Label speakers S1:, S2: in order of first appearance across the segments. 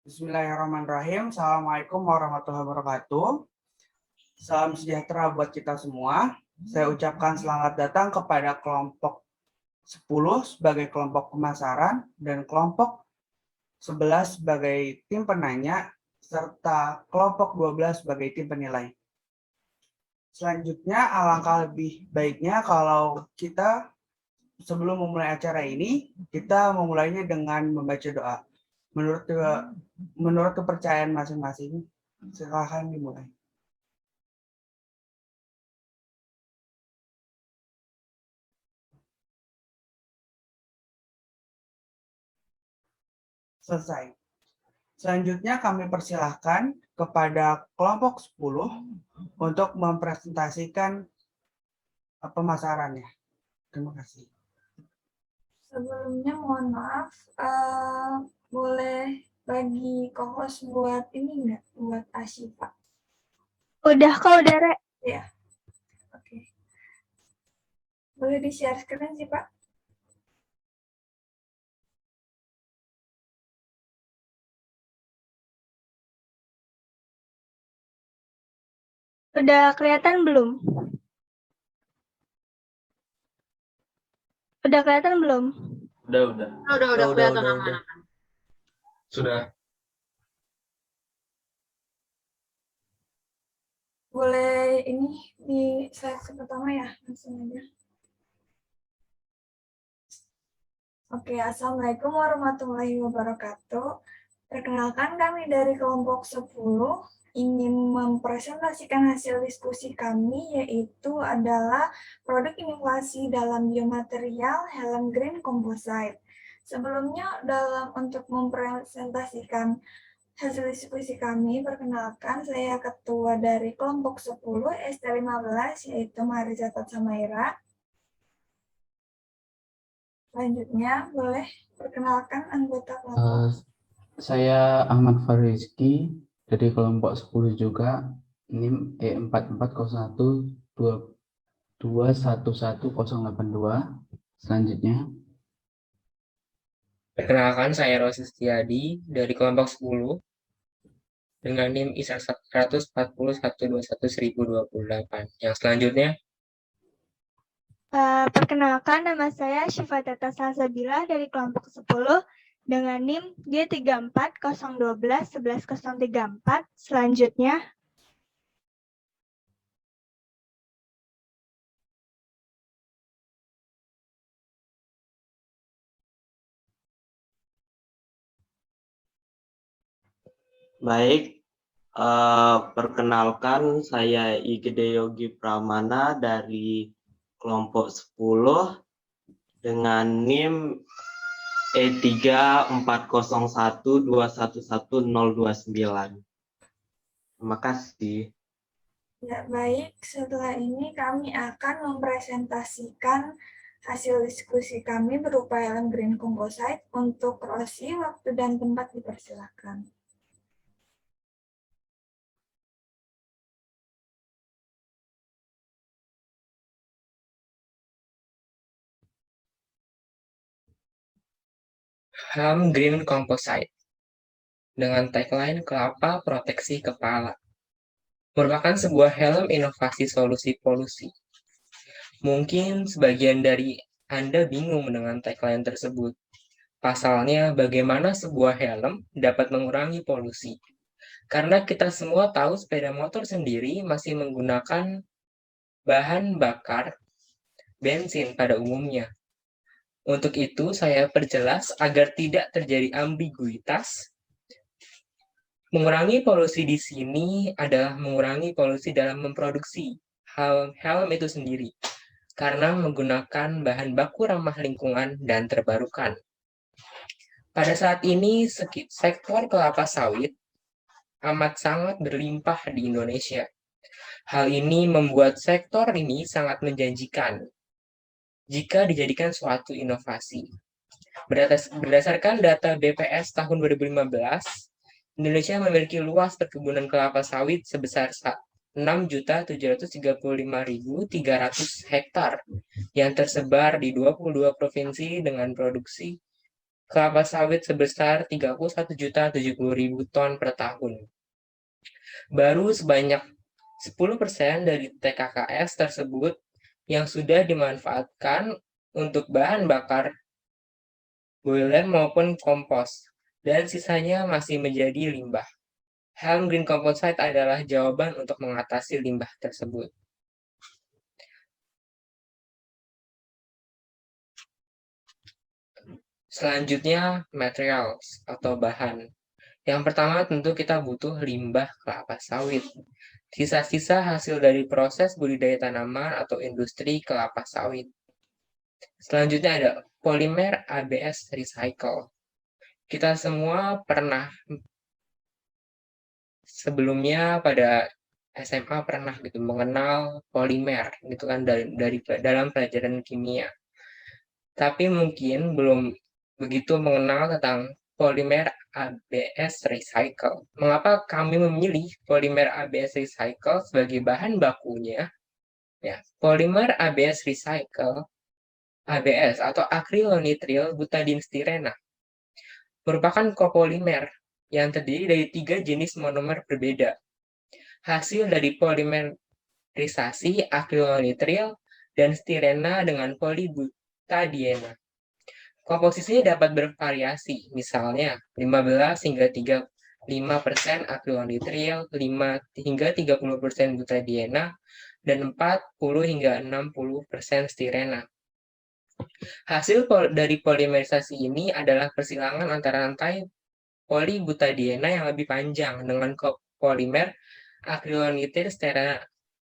S1: Bismillahirrahmanirrahim. Assalamualaikum warahmatullahi wabarakatuh. Salam sejahtera buat kita semua. Saya ucapkan selamat datang kepada kelompok 10 sebagai kelompok pemasaran dan kelompok 11 sebagai tim penanya serta kelompok 12 sebagai tim penilai. Selanjutnya, alangkah lebih baiknya kalau kita sebelum memulai acara ini, kita memulainya dengan membaca doa. Menurut kepercayaan masing-masing, silakan dimulai. Selesai. Selanjutnya kami persilahkan kepada kelompok 10 untuk mempresentasikan pemasarannya. Terima kasih.
S2: Sebelumnya mohon maaf, boleh bagi co-host buat ini nggak, buat Asyifa?
S3: Udah kok, udah, Re.
S2: Ya, oke. Boleh di-share screen sih, Pak?
S3: Udah kelihatan belum? Udah kelihatan belum?
S4: Udah kelihatan aman-aman.
S5: Sudah.
S2: Boleh ini di slide pertama ya, langsung aja. Oke, Assalamualaikum warahmatullahi wabarakatuh. Perkenalkan, kami dari kelompok 10 ingin mempresentasikan hasil diskusi kami, yaitu adalah produk inovasi dalam biomaterial helm green composite. Sebelumnya, untuk mempresentasikan hasil diskusi kami, perkenalkan saya ketua dari kelompok 10 ST15, yaitu Mariza Tatsamaira. Selanjutnya, boleh perkenalkan anggota kelompok.
S6: Saya Ahmad Farizki dari kelompok 10 juga, NIM E440122111082. Selanjutnya,
S4: Perkenalkan, saya Rosi Setiadi dari kelompok 10 dengan NIM ISA 140.121.1028. Yang selanjutnya,
S3: Perkenalkan, nama saya Syifa Tata Salsabila dari kelompok 10 dengan NIM G3401211034. Selanjutnya,
S7: Baik, perkenalkan saya Igede Yogi Pramana dari kelompok 10 dengan NIM E3401211029. Terima kasih.
S2: Ya, baik. Setelah ini kami akan mempresentasikan hasil diskusi kami berupa helm green composite. Untuk Rosi, waktu dan tempat dipersilakan.
S4: helm green composite dengan tagline kelapa proteksi kepala merupakan sebuah helm inovasi solusi polusi. Mungkin sebagian dari Anda bingung dengan tagline tersebut. Pasalnya, bagaimana sebuah helm dapat mengurangi polusi? Karena kita semua tahu sepeda motor sendiri masih menggunakan bahan bakar bensin pada umumnya. Untuk itu, saya perjelas agar tidak terjadi ambiguitas. Mengurangi polusi di sini adalah mengurangi polusi dalam memproduksi helm itu sendiri, karena menggunakan bahan baku ramah lingkungan dan terbarukan. Pada saat ini, sektor kelapa sawit amat sangat berlimpah di Indonesia. Hal ini membuat sektor ini sangat menjanjikan jika dijadikan suatu inovasi. Berdasarkan data BPS tahun 2015, Indonesia memiliki luas perkebunan kelapa sawit sebesar 6.735.300 hektar yang tersebar di 22 provinsi dengan produksi kelapa sawit sebesar 31.070.000 ton per tahun. Baru sebanyak 10% dari TKKS tersebut yang sudah dimanfaatkan untuk bahan bakar boiler maupun kompos, dan sisanya masih menjadi limbah. Helm Green Composite adalah jawaban untuk mengatasi limbah tersebut. Selanjutnya, materials atau bahan. Yang pertama tentu kita butuh limbah kelapa sawit. Sisa-sisa hasil dari proses budidaya tanaman atau industri kelapa sawit. Selanjutnya ada polimer ABS recycle. Kita semua pernah sebelumnya pada SMA pernah gitu mengenal polimer gitu kan dari dalam pelajaran kimia. Tapi mungkin belum begitu mengenal tentang polimer ABS recycle. Mengapa kami memilih polimer ABS recycle sebagai bahan bakunya? Ya, polimer ABS recycle ABS atau akrylonitril butadiene merupakan kopolimer yang terdiri dari 3 jenis monomer berbeda. Hasil dari polimerisasi akrylonitril dan stirena dengan polibutadiene. Komposisinya dapat bervariasi, misalnya 15 hingga 35% akrylonitril, 5 hingga 30% butadiene, dan 40 hingga 60% stirena. Hasil dari polimerisasi ini adalah persilangan antara rantai polibutadiene yang lebih panjang dengan polimer akrylonitril stirena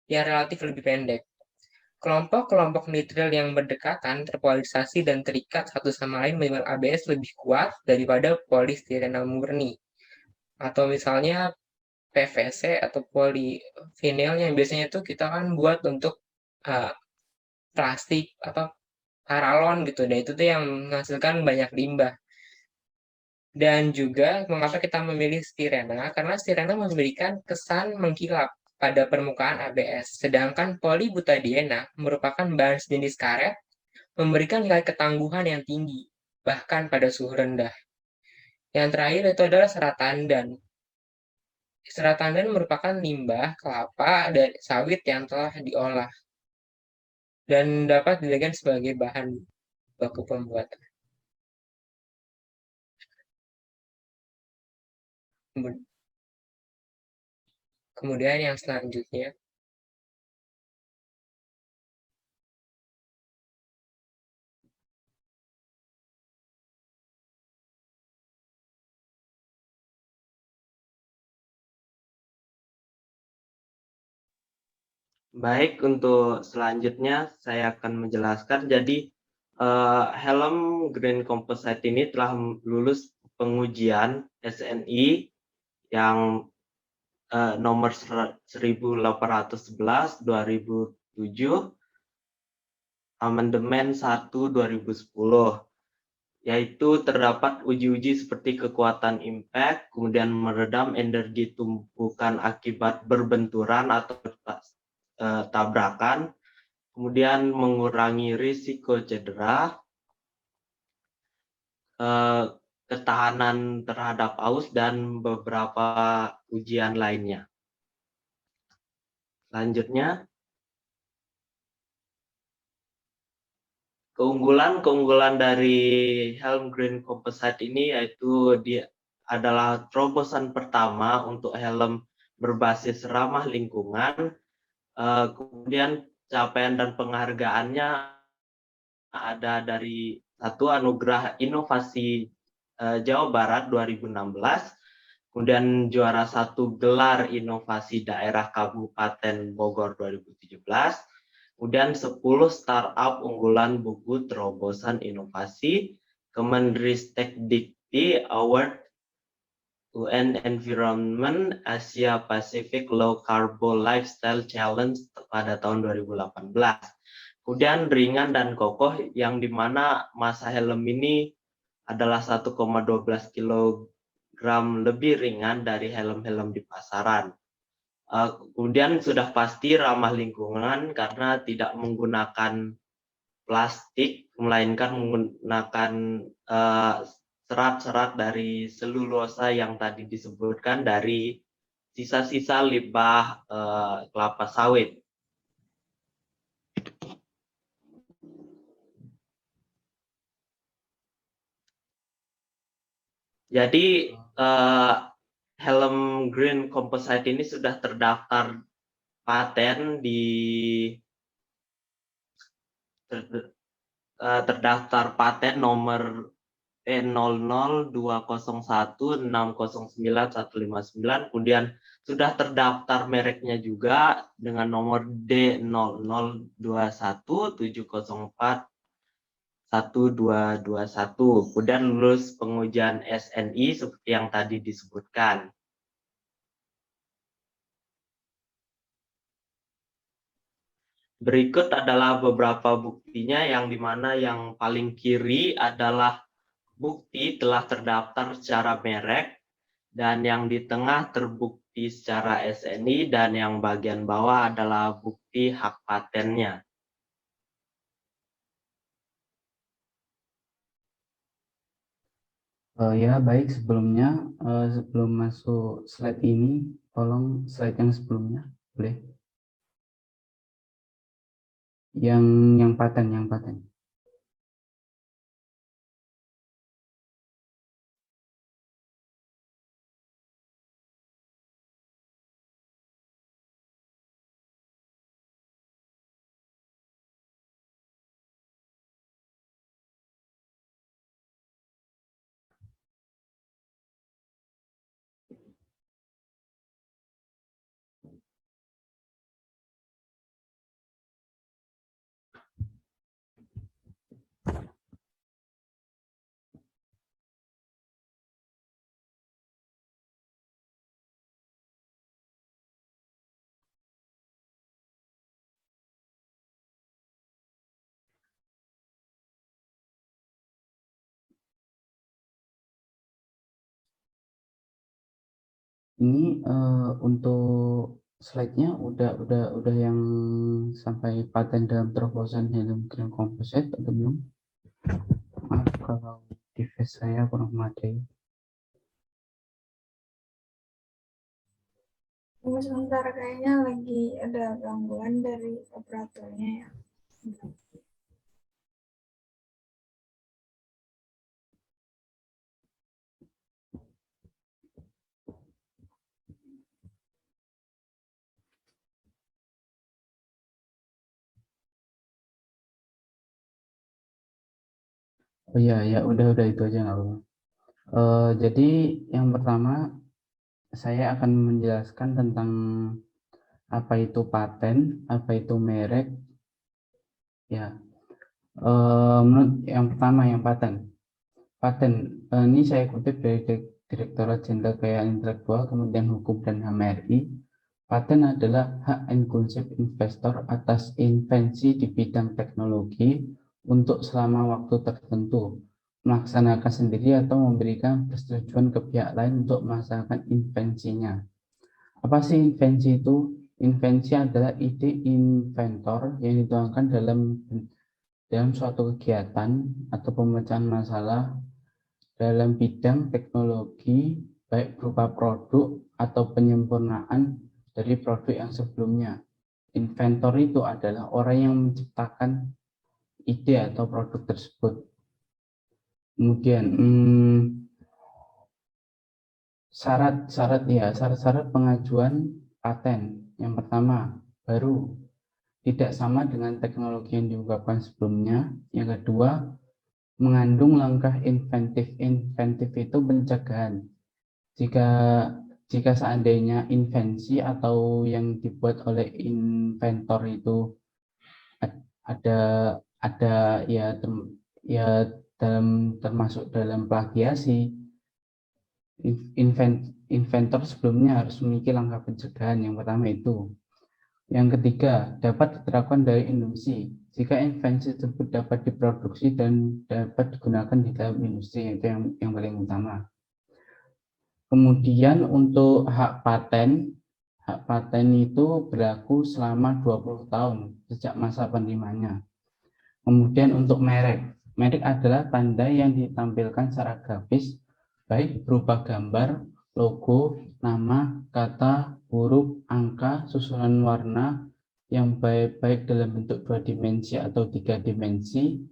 S4: yang relatif lebih pendek. Kelompok-kelompok nitril yang berdekatan terpolarisasi dan terikat satu sama lain menyebabkan ABS lebih kuat daripada polistirena murni. Atau misalnya PVC atau polivinil yang biasanya itu kita kan buat untuk plastik atau paralon gitu. Dan itu tuh yang menghasilkan banyak limbah. Dan juga mengapa kita memilih stirena? Karena stirena memberikan kesan mengkilap pada permukaan ABS, sedangkan polibutadiene merupakan bahan sejenis karet memberikan nilai ketangguhan yang tinggi, bahkan pada suhu rendah. Yang terakhir itu adalah serat tandan. Serat tandan merupakan limbah kelapa dan sawit yang telah diolah dan dapat dijadikan sebagai bahan baku pembuatan. Kemudian yang selanjutnya,
S7: Baik, untuk selanjutnya saya akan menjelaskan. Jadi, helm Green Composite ini telah lulus pengujian SNI yang nomor 1811 2007, amandemen 1 2010, yaitu terdapat uji-uji seperti kekuatan impact, kemudian meredam energi tumpukan akibat berbenturan atau tabrakan, kemudian mengurangi risiko cedera, ketahanan terhadap aus, dan beberapa ujian lainnya. Selanjutnya, keunggulan dari helm Green Composite ini yaitu dia adalah terobosan pertama untuk helm berbasis ramah lingkungan. Kemudian capaian dan penghargaannya ada dari satu anugerah inovasi Jawa Barat 2016, kemudian juara satu gelar inovasi daerah Kabupaten Bogor 2017, kemudian 10 startup unggulan buku terobosan inovasi, Kemenristek Dikti Award UN Environment Asia Pacific Low Carbon Lifestyle Challenge pada tahun 2018. Kemudian ringan dan kokoh, yang dimana massa helm ini adalah 1,12 kg lebih ringan dari helm-helm di pasaran. Kemudian sudah pasti ramah lingkungan karena tidak menggunakan plastik, melainkan menggunakan serat-serat dari selulosa yang tadi disebutkan dari sisa-sisa limbah kelapa sawit. Jadi helm green composite ini sudah terdaftar paten di terdaftar paten nomor E00201609 kemudian sudah terdaftar mereknya juga dengan nomor D00217041221, kemudian lulus pengujian SNI seperti yang tadi disebutkan. Berikut adalah beberapa buktinya, yang dimana yang paling kiri adalah bukti telah terdaftar secara merek, dan yang di tengah terbukti secara SNI, dan yang bagian bawah adalah bukti hak patennya.
S6: Ya, baik, sebelumnya sebelum masuk slide ini, tolong slide yang sebelumnya, boleh? Yang paten. Ini untuk slide-nya udah yang sampai paten dalam terobosan helm green composite atau belum? Maaf kalau device saya kurang memadai.
S2: Tunggu sebentar, kayaknya lagi ada gangguan dari operatornya ya.
S6: Oh iya, ya udah itu aja nggak apa-apa. Jadi yang pertama saya akan menjelaskan tentang apa itu paten, apa itu merek. Ya, menurut yang pertama yang paten. Paten ini saya kutip dari Direktorat Jenderal Kekayaan Intelektual Kementerian Hukum dan HAM RI. Paten adalah hak eksklusif investor atas invensi di bidang teknologi untuk selama waktu tertentu, melaksanakan sendiri atau memberikan persetujuan ke pihak lain untuk melaksanakan invensinya. Apa sih invensi itu? Invensi adalah ide inventor yang dituangkan dalam suatu kegiatan atau pemecahan masalah dalam bidang teknologi, baik berupa produk atau penyempurnaan dari produk yang sebelumnya. Inventor itu adalah orang yang menciptakan ide atau produk tersebut. Kemudian syarat pengajuan paten. Yang pertama, baru, tidak sama dengan teknologi yang diungkapkan sebelumnya. Yang kedua, mengandung langkah inventif. Inventif itu pencegahan. Jika seandainya invensi atau yang dibuat oleh inventor itu ada termasuk dalam plagiasi, inventor sebelumnya harus memiliki langkah pencegahan. Yang pertama itu. Yang ketiga, dapat diterapkan dari industri. Jika invensi tersebut dapat diproduksi dan dapat digunakan di dalam industri, itu yang paling utama. Kemudian untuk hak paten itu berlaku selama 20 tahun sejak masa penerimanya. Kemudian untuk merek Merek adalah tanda yang ditampilkan secara grafis, baik berupa gambar, logo, nama, kata, huruf, angka, susunan warna yang baik dalam bentuk 2 dimensi atau 3 dimensi,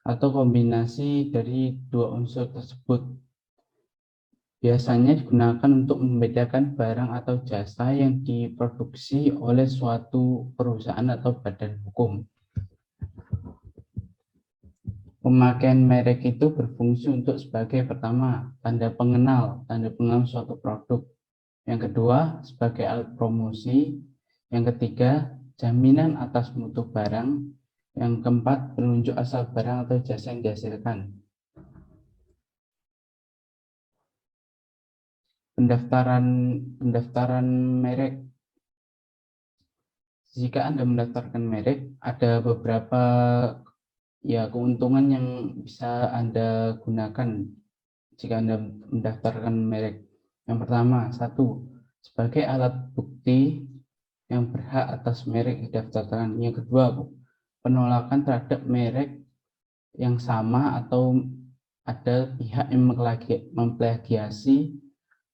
S6: atau kombinasi dari 2 unsur tersebut. Biasanya digunakan untuk membedakan barang atau jasa yang diproduksi oleh suatu perusahaan atau badan hukum. Pemakaian merek itu berfungsi untuk sebagai pertama, tanda pengenal suatu produk. Yang kedua, sebagai alat promosi. Yang ketiga, jaminan atas mutu barang. Yang keempat, penunjuk asal barang atau jasa yang dihasilkan. Pendaftaran merek. Jika Anda mendaftarkan merek, ada beberapa keuntungan yang bisa Anda gunakan jika Anda mendaftarkan merek. Yang pertama, satu, sebagai alat bukti yang berhak atas merek didaftarkan. Yang kedua, penolakan terhadap merek yang sama atau ada pihak yang memplagiasi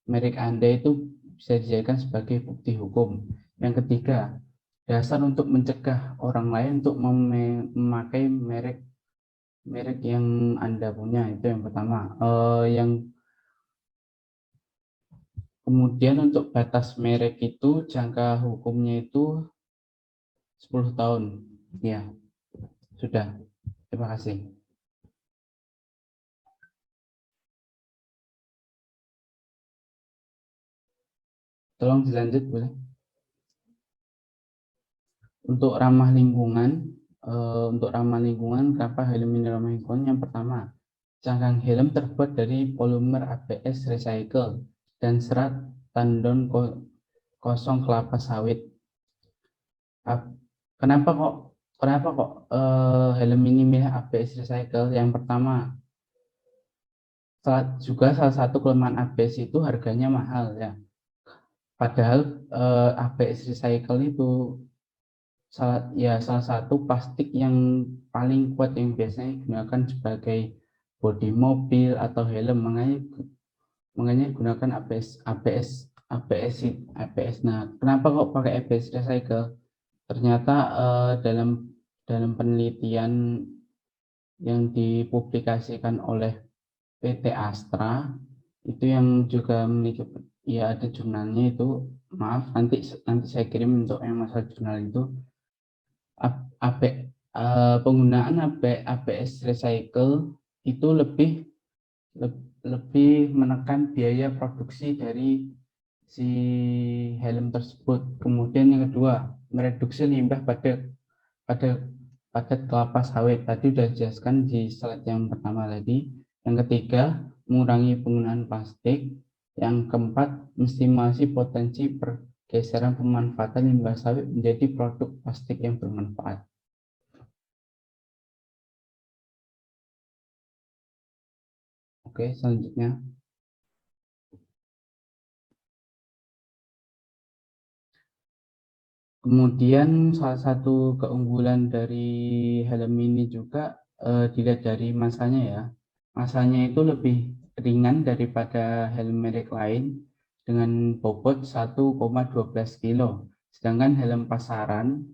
S6: merek Anda itu bisa dijadikan sebagai bukti hukum. Yang ketiga, dasar untuk mencegah orang lain untuk memakai merek yang Anda punya. Itu yang pertama. Kemudian untuk batas merek itu jangka hukumnya itu 10 tahun. Ya, sudah. Terima kasih. Tolong dilanjut boleh. Untuk ramah lingkungan, kenapa helm ini ramah lingkungan? Yang pertama, cangkang helm terbuat dari polimer ABS recycle dan serat tandon kosong kelapa sawit. Kenapa kok helm ini milih ABS recycle? Yang pertama, salah satu kelemahan ABS itu harganya mahal ya. Padahal ABS recycle itu salah satu plastik yang paling kuat yang biasanya digunakan sebagai bodi mobil atau helm, makanya gunakan ABS. Nah, kenapa kok pakai ABS recycle? Ternyata dalam penelitian yang dipublikasikan oleh PT Astra itu yang juga memiliki ada jurnalnya itu, maaf nanti saya kirim untuk yang masalah jurnal itu. Penggunaan ABS recycle itu lebih menekan biaya produksi dari si helm tersebut. Kemudian yang kedua, mereduksi limbah pada kelapa sawit. Tadi sudah dijelaskan di slide yang pertama tadi. Yang ketiga, mengurangi penggunaan plastik. Yang keempat, menstimulasi potensi pergeseran pemanfaatan limbah sawit menjadi produk plastik yang bermanfaat. Oke, selanjutnya. Kemudian salah satu keunggulan dari helm ini juga dilihat dari masanya ya. Masanya itu lebih ringan daripada helm merek lain dengan bobot 1,12 kg. Sedangkan helm pasaran,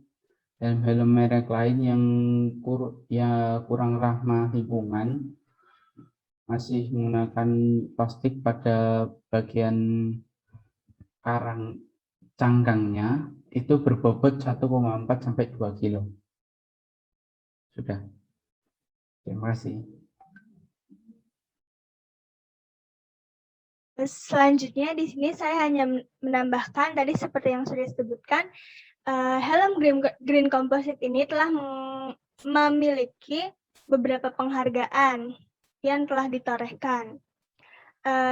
S6: helm merek lain yang kurang ramah lingkungan masih menggunakan plastik pada bagian cangkangnya itu berbobot 1,4 sampai 2 kg. Sudah. Terima kasih.
S3: Selanjutnya di sini saya hanya menambahkan tadi seperti yang sudah disebutkan, helm green composite ini telah memiliki beberapa penghargaan yang telah ditorehkan.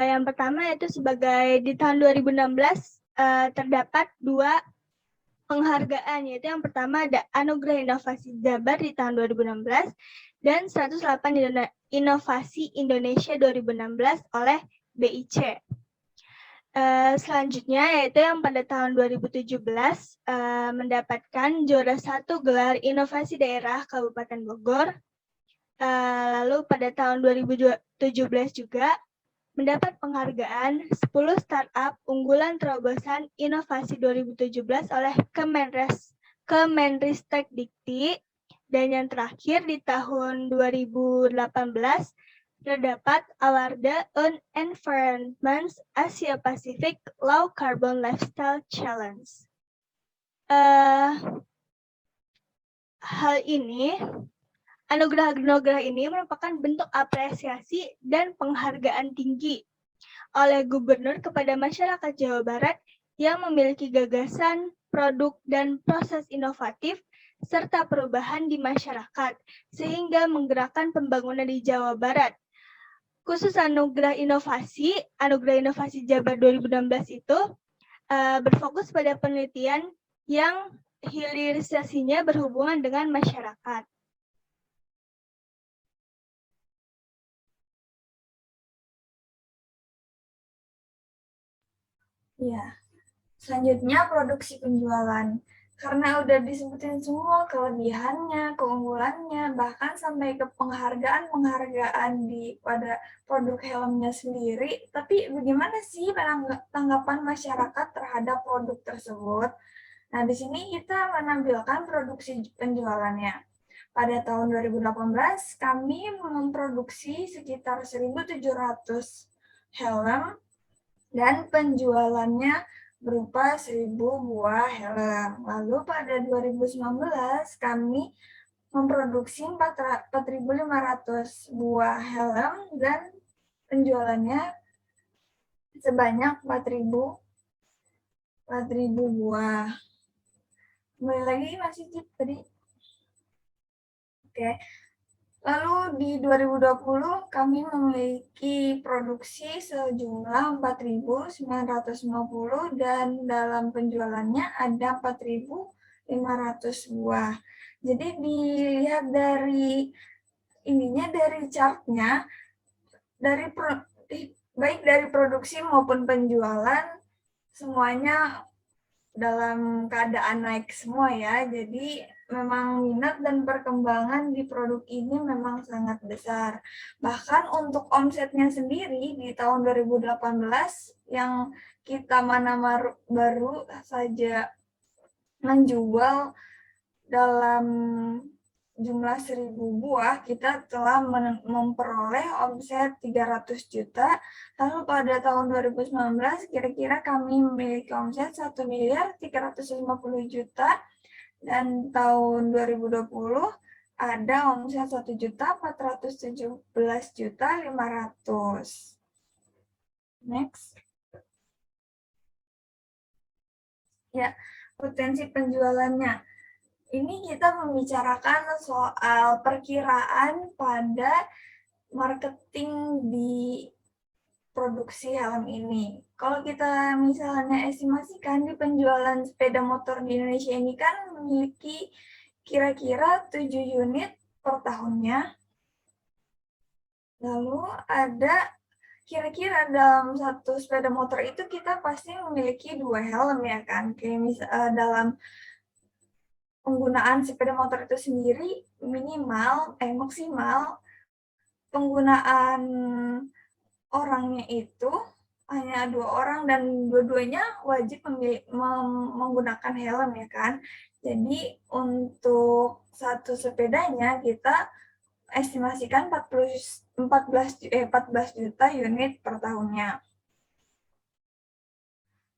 S3: Yang pertama yaitu sebagai di tahun 2016 terdapat 2 penghargaan, yaitu yang pertama ada Anugerah Inovasi Jabar di tahun 2016 dan 108 Inovasi Indonesia 2016 oleh BIC. Selanjutnya yaitu yang pada tahun 2017 mendapatkan juara 1 gelar Inovasi Daerah Kabupaten Bogor Lalu pada tahun 2017 juga mendapat penghargaan 10 startup unggulan terobosan inovasi 2017 oleh Kemenristek Dikti. Dan yang terakhir di tahun 2018 terdapat Award on Environment Asia Pacific Low Carbon Lifestyle Challenge. Anugerah ini merupakan bentuk apresiasi dan penghargaan tinggi oleh Gubernur kepada masyarakat Jawa Barat yang memiliki gagasan, produk, dan proses inovatif serta perubahan di masyarakat, sehingga menggerakkan pembangunan di Jawa Barat. Khusus Anugerah Inovasi Jabar 2016 itu berfokus pada penelitian yang hilirisasinya berhubungan dengan masyarakat.
S2: Ya, selanjutnya produksi penjualan. Karena udah disebutin semua kelebihannya, keunggulannya, bahkan sampai ke penghargaan pada produk helmnya sendiri. Tapi bagaimana sih tanggapan masyarakat terhadap produk tersebut? Nah, di sini kita menampilkan produksi penjualannya. Pada tahun 2018, kami memproduksi sekitar 1.700 helm dan penjualannya berupa 1.000 buah helm. Lalu pada 2019 kami memproduksi 4.500 buah helm dan penjualannya sebanyak 4.000 buah. Kembali lagi masih tadi. Oke. Lalu di 2020 kami memiliki produksi sejumlah 4.950 dan dalam penjualannya ada 4.500 buah. Jadi dilihat dari chartnya, baik dari produksi maupun penjualan semuanya dalam keadaan naik semua ya. Jadi memang minat dan perkembangan di produk ini memang sangat besar. Bahkan untuk omsetnya sendiri di tahun 2018 yang kita baru saja menjual dalam jumlah 1.000 buah, kita telah memperoleh omset 300 juta. Lalu pada tahun 2019 kira-kira kami memiliki omset 1.350 juta. Dan tahun 2020 ada omset 1.417.500. Next. Ya, potensi penjualannya. Ini kita membicarakan soal perkiraan pada marketing di produksi helm ini. Kalau kita misalnya estimasikan di penjualan sepeda motor di Indonesia ini kan memiliki kira-kira 7 unit per tahunnya. Lalu ada kira-kira dalam satu sepeda motor itu kita pasti memiliki 2 helm ya kan. Kayak dalam penggunaan sepeda motor itu sendiri maksimal penggunaan orangnya itu hanya 2 orang dan dua-duanya wajib menggunakan helm ya kan. Jadi untuk satu sepedanya kita estimasikan 14 juta unit per tahunnya.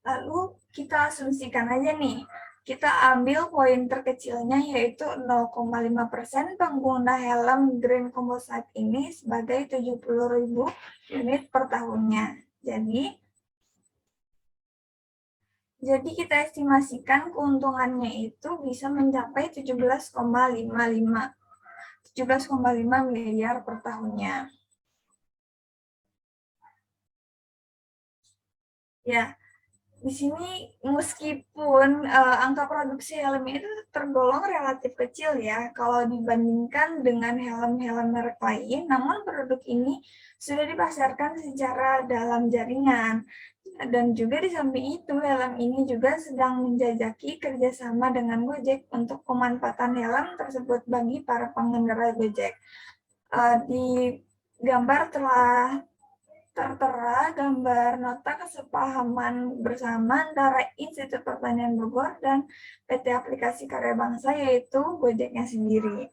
S2: Lalu kita asumsikan aja nih, kita ambil poin terkecilnya yaitu 0,5% pengguna helm green composite ini sebagai 70.000 unit per tahunnya. Jadi kita estimasikan keuntungannya itu bisa mencapai 17,5 miliar per tahunnya. Ya, di sini meskipun angka produksi helm itu tergolong relatif kecil ya kalau dibandingkan dengan helm-helm merek lain, namun produk ini sudah dipasarkan secara dalam jaringan. Dan juga di samping itu, helm ini juga sedang menjajaki kerjasama dengan Gojek untuk pemanfaatan helm tersebut bagi para pengendara Gojek. Di gambar telah tertera gambar nota kesepahaman bersama antara Institut Pertanian Bogor dan PT Aplikasi Karya Bangsa, yaitu Gojeknya sendiri.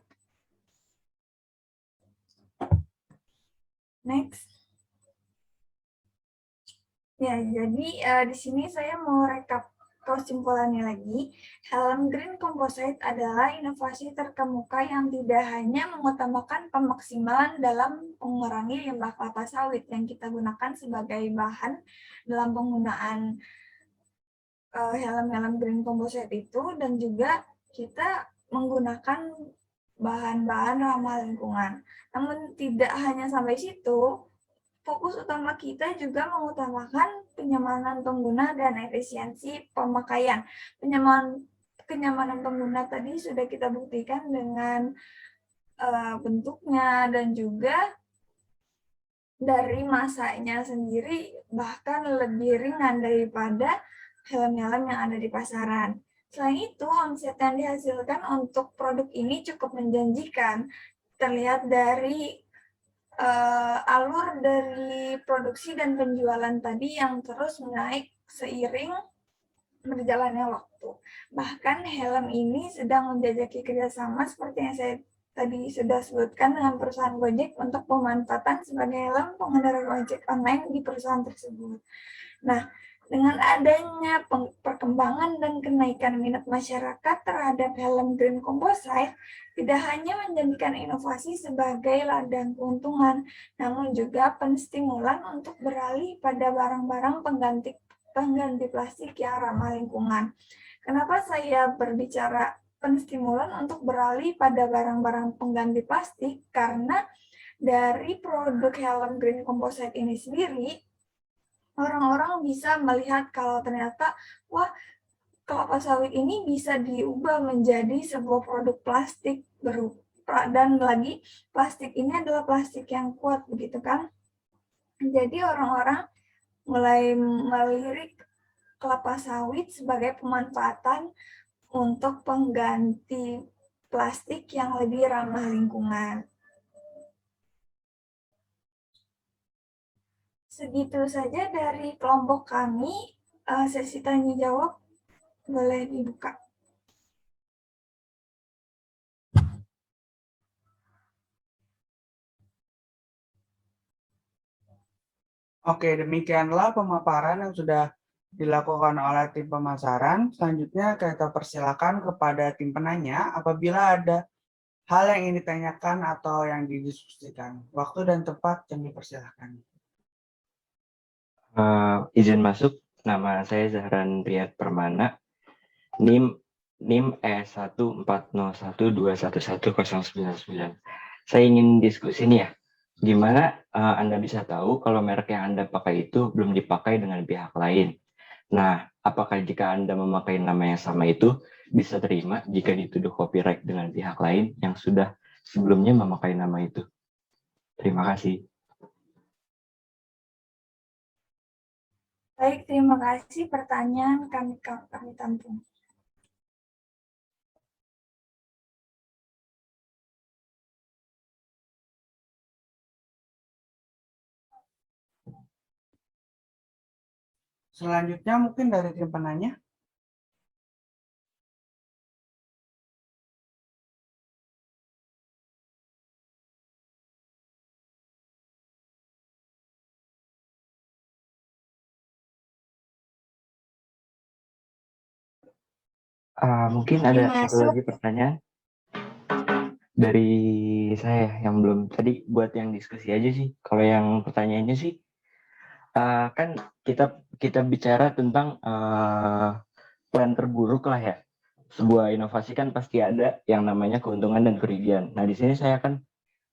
S2: Next. Ya, jadi di sini saya mau rekap kesimpulannya lagi. Helm Green Composite adalah inovasi terkemuka yang tidak hanya mengutamakan pemaksimalan dalam mengurangi limbah kelapa sawit yang kita gunakan sebagai bahan dalam penggunaan helm-helm Green Composite itu, dan juga kita menggunakan bahan-bahan ramah lingkungan. Namun tidak hanya sampai situ, fokus utama kita juga mengutamakan kenyamanan pengguna dan efisiensi pemakaian. Kenyamanan pengguna tadi sudah kita buktikan dengan bentuknya dan juga dari masanya sendiri bahkan lebih ringan daripada helm-helm yang ada di pasaran. Selain itu, omset yang dihasilkan untuk produk ini cukup menjanjikan. Terlihat dari alur dari produksi dan penjualan tadi yang terus naik seiring berjalannya waktu. Bahkan helm ini sedang menjajaki kerjasama seperti yang saya tadi sudah sebutkan dengan perusahaan Gojek untuk pemanfaatan sebagai helm pengendara ojek online di perusahaan tersebut. Nah, dengan adanya perkembangan dan kenaikan minat masyarakat terhadap helm Green Composite, tidak hanya menjadikan inovasi sebagai ladang keuntungan, namun juga penstimulan untuk beralih pada barang-barang pengganti plastik yang ramah lingkungan. Kenapa saya berbicara penstimulan untuk beralih pada barang-barang pengganti plastik? Karena dari produk helm Green Composite ini sendiri, orang-orang bisa melihat kalau ternyata, wah, kelapa sawit ini bisa diubah menjadi sebuah produk plastik dan lagi plastik ini adalah plastik yang kuat, begitu kan? Jadi orang-orang mulai melirik kelapa sawit sebagai pemanfaatan untuk pengganti plastik yang lebih ramah lingkungan. Segitu saja dari kelompok kami. Sesi tanya jawab boleh dibuka.
S1: Oke, demikianlah pemaparan yang sudah dilakukan oleh tim pemasaran. Selanjutnya kita persilakan kepada tim penanya apabila ada hal yang ingin ditanyakan atau yang didiskusikan. Waktu dan tempat kami persilakan.
S8: Izin masuk, nama saya Zahran Riyad Permana, NIM E14012110999. Saya ingin diskusi nih ya, gimana Anda bisa tahu kalau merek yang Anda pakai itu belum dipakai dengan pihak lain? Nah, apakah jika Anda memakai nama yang sama itu bisa terima jika dituduh copyright dengan pihak lain yang sudah sebelumnya memakai nama itu? Terima kasih.
S2: Baik, terima kasih. Pertanyaan kami tampung.
S1: Selanjutnya mungkin dari tim penanya.
S8: Mungkin ada satu lagi pertanyaan dari saya yang belum tadi buat yang diskusi aja sih. Kalau yang pertanyaannya sih kan kita bicara tentang plan terburuk lah ya. Sebuah inovasi kan pasti ada yang namanya keuntungan dan kerugian. Nah di sini saya akan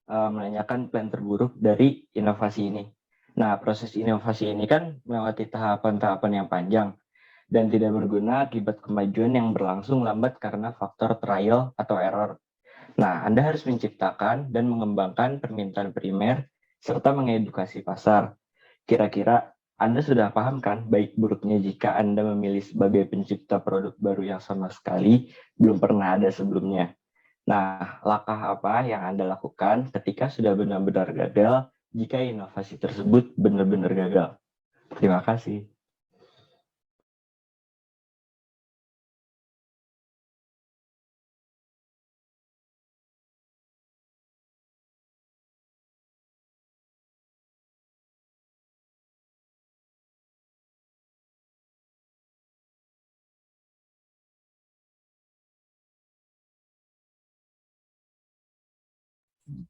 S8: menanyakan plan terburuk dari inovasi ini. Nah proses inovasi ini kan melewati tahapan-tahapan yang panjang dan tidak berguna akibat kemajuan yang berlangsung lambat karena faktor trial atau error. Nah, Anda harus menciptakan dan mengembangkan permintaan primer serta mengedukasi pasar. Kira-kira Anda sudah paham kan baik buruknya jika Anda memilih sebagai pencipta produk baru yang sama sekali belum pernah ada sebelumnya. Nah, langkah apa yang Anda lakukan ketika sudah benar-benar gagal jika inovasi tersebut benar-benar gagal? Terima kasih.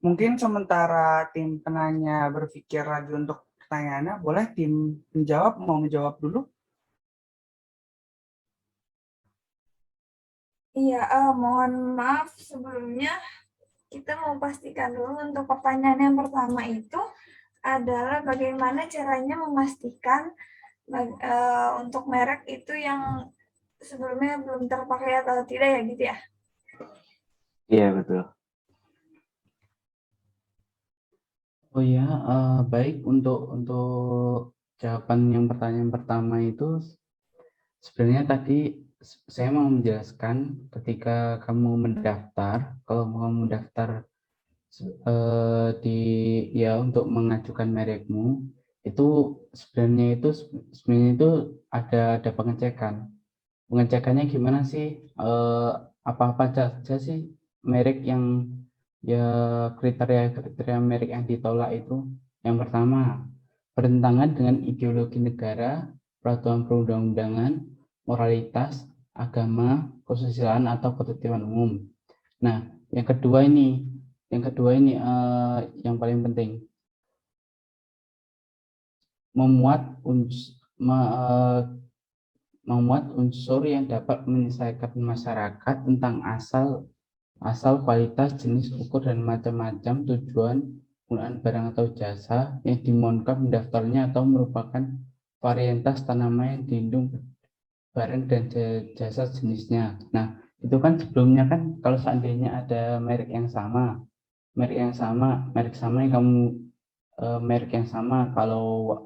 S1: Mungkin sementara tim penanya berpikir lagi untuk pertanyaannya, boleh tim menjawab mau menjawab dulu?
S2: Iya, mohon maaf sebelumnya kita mau pastikan dulu untuk pertanyaan yang pertama itu adalah bagaimana caranya memastikan untuk merek itu yang sebelumnya belum terpakai atau tidak ya gitu ya.
S8: Iya, betul.
S6: Oh ya, baik untuk jawaban yang pertanyaan pertama itu sebenarnya tadi saya mau menjelaskan ketika kamu mendaftar, kalau mau mendaftar di ya untuk mengajukan merekmu itu sebenarnya itu ada pengecekan. Pengecekannya gimana sih? Apa-apa saja sih merek yang ya kriteria merek yang ditolak itu? Yang pertama, bertentangan dengan ideologi negara, peraturan perundang-undangan, moralitas, agama, kesusilaan atau ketertiban umum. Nah, yang kedua ini yang paling penting, memuat unsur yang dapat menyelesaikan masyarakat tentang asal kualitas, jenis, ukur, dan macam-macam tujuan penggunaan barang atau jasa yang dimohonkan pendaftarnya atau merupakan varietas tanaman yang dilindung barang dan jasa jenisnya. Nah, itu kan sebelumnya kan kalau seandainya ada merek sama yang kamu merek yang sama, kalau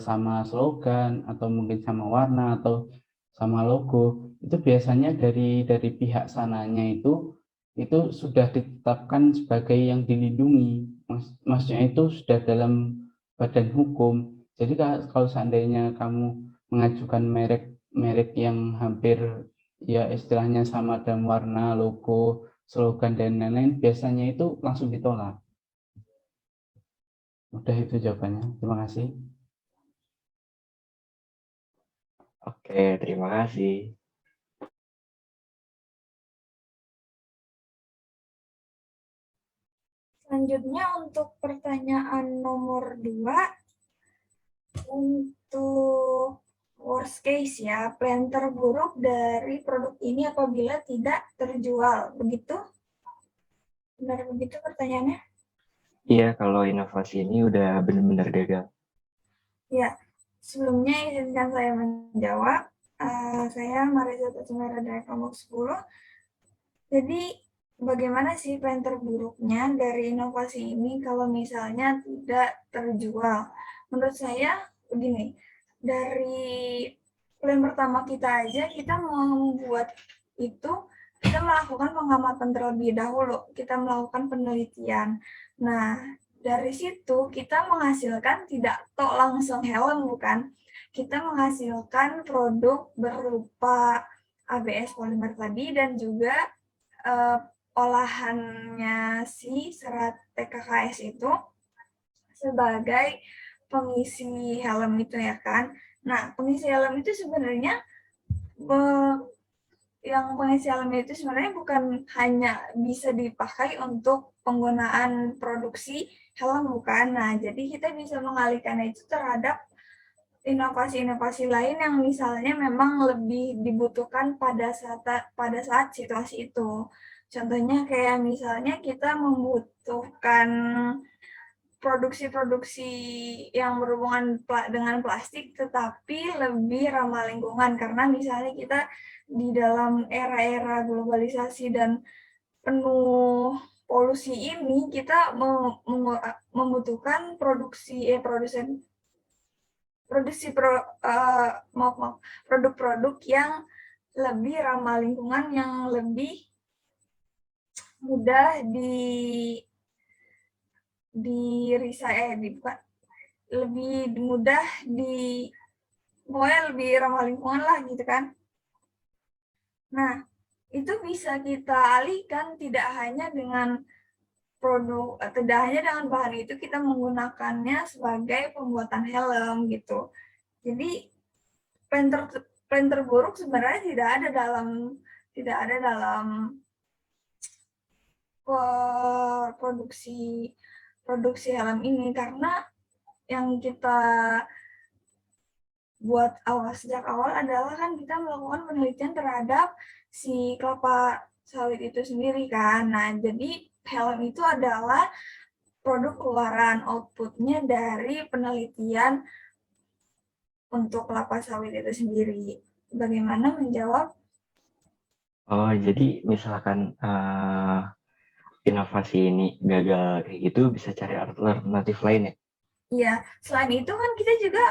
S6: sama slogan atau mungkin sama warna atau sama logo, itu biasanya dari pihak sananya itu sudah ditetapkan sebagai yang dilindungi. Maksudnya itu sudah dalam badan hukum. Jadi kalau seandainya kamu mengajukan merek yang hampir ya istilahnya sama dalam warna, logo, slogan dan lain-lain, biasanya itu langsung ditolak. Udah itu jawabannya. Terima kasih.
S8: Oke, terima kasih.
S2: Selanjutnya untuk pertanyaan nomor 2, untuk worst case ya, plan terburuk dari produk ini apabila tidak terjual, begitu? Benar begitu pertanyaannya?
S8: Iya, kalau inovasi ini udah benar-benar gagal.
S2: Ya, sebelumnya izinkan saya menjawab. Saya Marisa Tatsumera dari kelompok 10. Jadi, bagaimana sih plan terburuknya dari inovasi ini kalau misalnya tidak terjual? Menurut saya begini, dari plan pertama kita aja, kita membuat itu, kita melakukan pengamatan terlebih dahulu, kita melakukan penelitian. Nah, dari situ kita menghasilkan tidak tok langsung helm, bukan? Kita menghasilkan produk berupa ABS polimer tadi dan juga olahannya si serat TKKS itu sebagai pengisi helm itu ya kan. Nah, pengisi helm itu sebenarnya yang pengisi helm itu sebenarnya bukan hanya bisa dipakai untuk penggunaan produksi helm, bukan. Nah, jadi kita bisa mengalihkan itu terhadap inovasi-inovasi lain yang misalnya memang lebih dibutuhkan pada saat situasi itu. Contohnya kayak misalnya kita membutuhkan produksi-produksi yang berhubungan dengan plastik tetapi lebih ramah lingkungan karena misalnya kita di dalam era-era globalisasi dan penuh polusi ini kita membutuhkan produk-produk yang lebih ramah lingkungan, yang lebih mudah lebih mudah pokoknya lebih ramah lingkungan lah gitu kan. Nah, itu bisa kita alihkan tidak hanya dengan bahan itu, kita menggunakannya sebagai pembuatan helm gitu. Jadi plan terburuk sebenarnya tidak ada dalam produksi helm ini, karena yang kita buat sejak awal adalah kan kita melakukan penelitian terhadap si kelapa sawit itu sendiri kan. Nah, jadi helm itu adalah produk keluaran outputnya dari penelitian untuk kelapa sawit itu sendiri. Bagaimana menjawab?
S8: Oh, jadi misalkan inovasi ini gagal kayak gitu, bisa cari alternatif lain ya?
S2: Iya, selain itu kan kita juga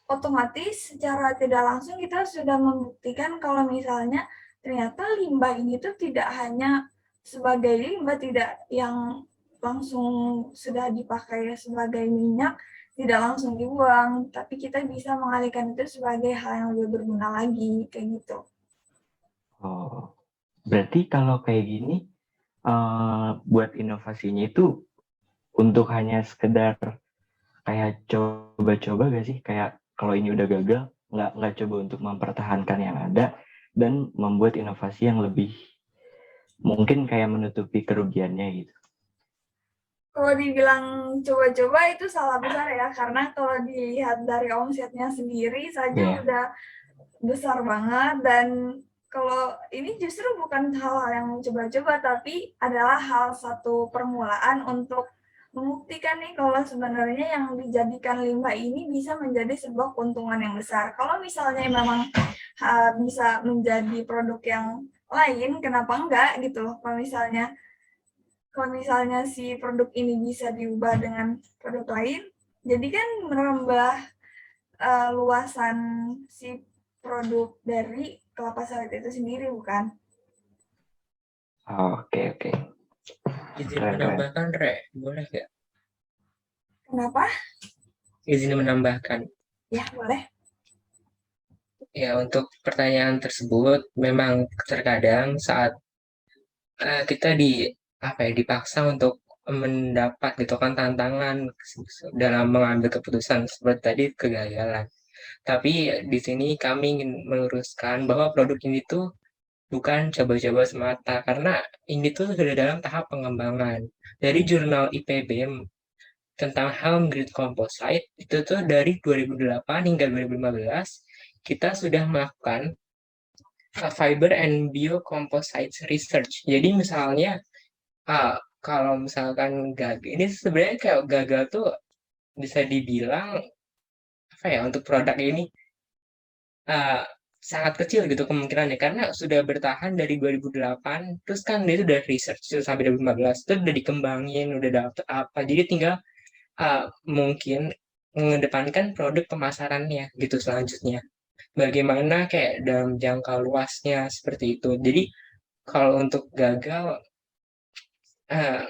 S2: otomatis secara tidak langsung kita sudah membuktikan kalau misalnya ternyata limbah ini tuh tidak hanya sebagai limbah, tidak yang langsung sudah dipakai sebagai minyak, tidak langsung dibuang, tapi kita bisa mengalihkan itu sebagai hal yang lebih berguna lagi, kayak gitu.
S8: Oh, berarti kalau kayak gini, buat inovasinya itu untuk hanya sekedar kayak coba-coba gak sih? Kayak kalau ini udah gagal, nggak coba untuk mempertahankan yang ada dan membuat inovasi yang lebih mungkin kayak menutupi kerugiannya gitu.
S2: Kalau dibilang coba-coba itu salah besar ya, karena kalau dilihat dari omsetnya sendiri saja udah besar banget, dan kalau ini justru bukan hal-hal yang coba-coba, tapi adalah hal satu permulaan untuk membuktikan nih kalau sebenarnya yang dijadikan limbah ini bisa menjadi sebuah keuntungan yang besar. Kalau misalnya memang bisa menjadi produk yang lain, kenapa enggak gitu loh. Kalau misalnya si produk ini bisa diubah dengan produk lain, jadi kan menambah luasan si produk dari kelapa sawit itu sendiri, bukan?
S8: Oke.
S4: Izin
S8: Keren.
S4: menambahkan, Re, boleh nggak?
S2: Kenapa?
S4: Izin menambahkan.
S2: Ya, boleh.
S4: Ya, untuk pertanyaan tersebut memang terkadang saat kita dipaksa untuk mendapat gitu kan tantangan dalam mengambil keputusan seperti tadi kegagalan. Tapi di sini kami ingin meluruskan bahwa produk ini tuh bukan coba-coba semata karena ini tuh sudah dalam tahap pengembangan. Dari jurnal IPB tentang Helm Green Composite itu tuh dari 2008 hingga 2015 kita sudah melakukan fiber and biocomposite research. Jadi misalnya kalau misalkan gagal, ini sebenarnya kayak gagal tuh bisa dibilang apa ya untuk produk ini uh, sangat kecil gitu kemungkinannya karena sudah bertahan dari 2008 terus kan dia udah research sampai 2015 itu udah dikembangin udah dapet apa jadi tinggal mungkin mengedepankan produk pemasarannya gitu selanjutnya bagaimana kayak dalam jangka luasnya seperti itu jadi kalau untuk gagal uh,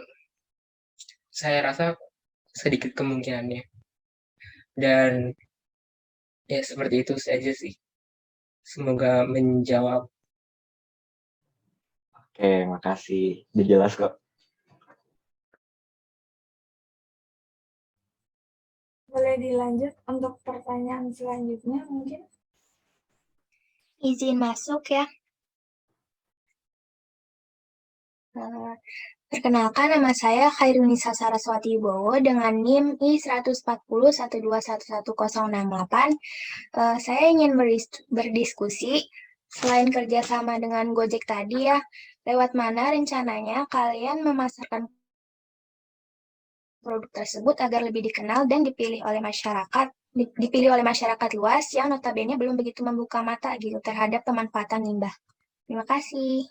S4: saya rasa sedikit kemungkinannya dan ya seperti itu saja sih semoga menjawab.
S8: Oke, makasih. Udah jelas kok.
S2: Boleh dilanjut untuk pertanyaan selanjutnya mungkin?
S9: Izin masuk ya. Perkenalkan, nama saya Khairunisa Saraswati Wibowo dengan NIM I14012111068. Saya ingin berdiskusi, selain kerjasama dengan Gojek tadi ya, lewat mana rencananya kalian memasarkan produk tersebut agar lebih dikenal dan dipilih oleh masyarakat luas yang notabene belum begitu membuka mata gitu terhadap pemanfaatan limbah. Terima kasih.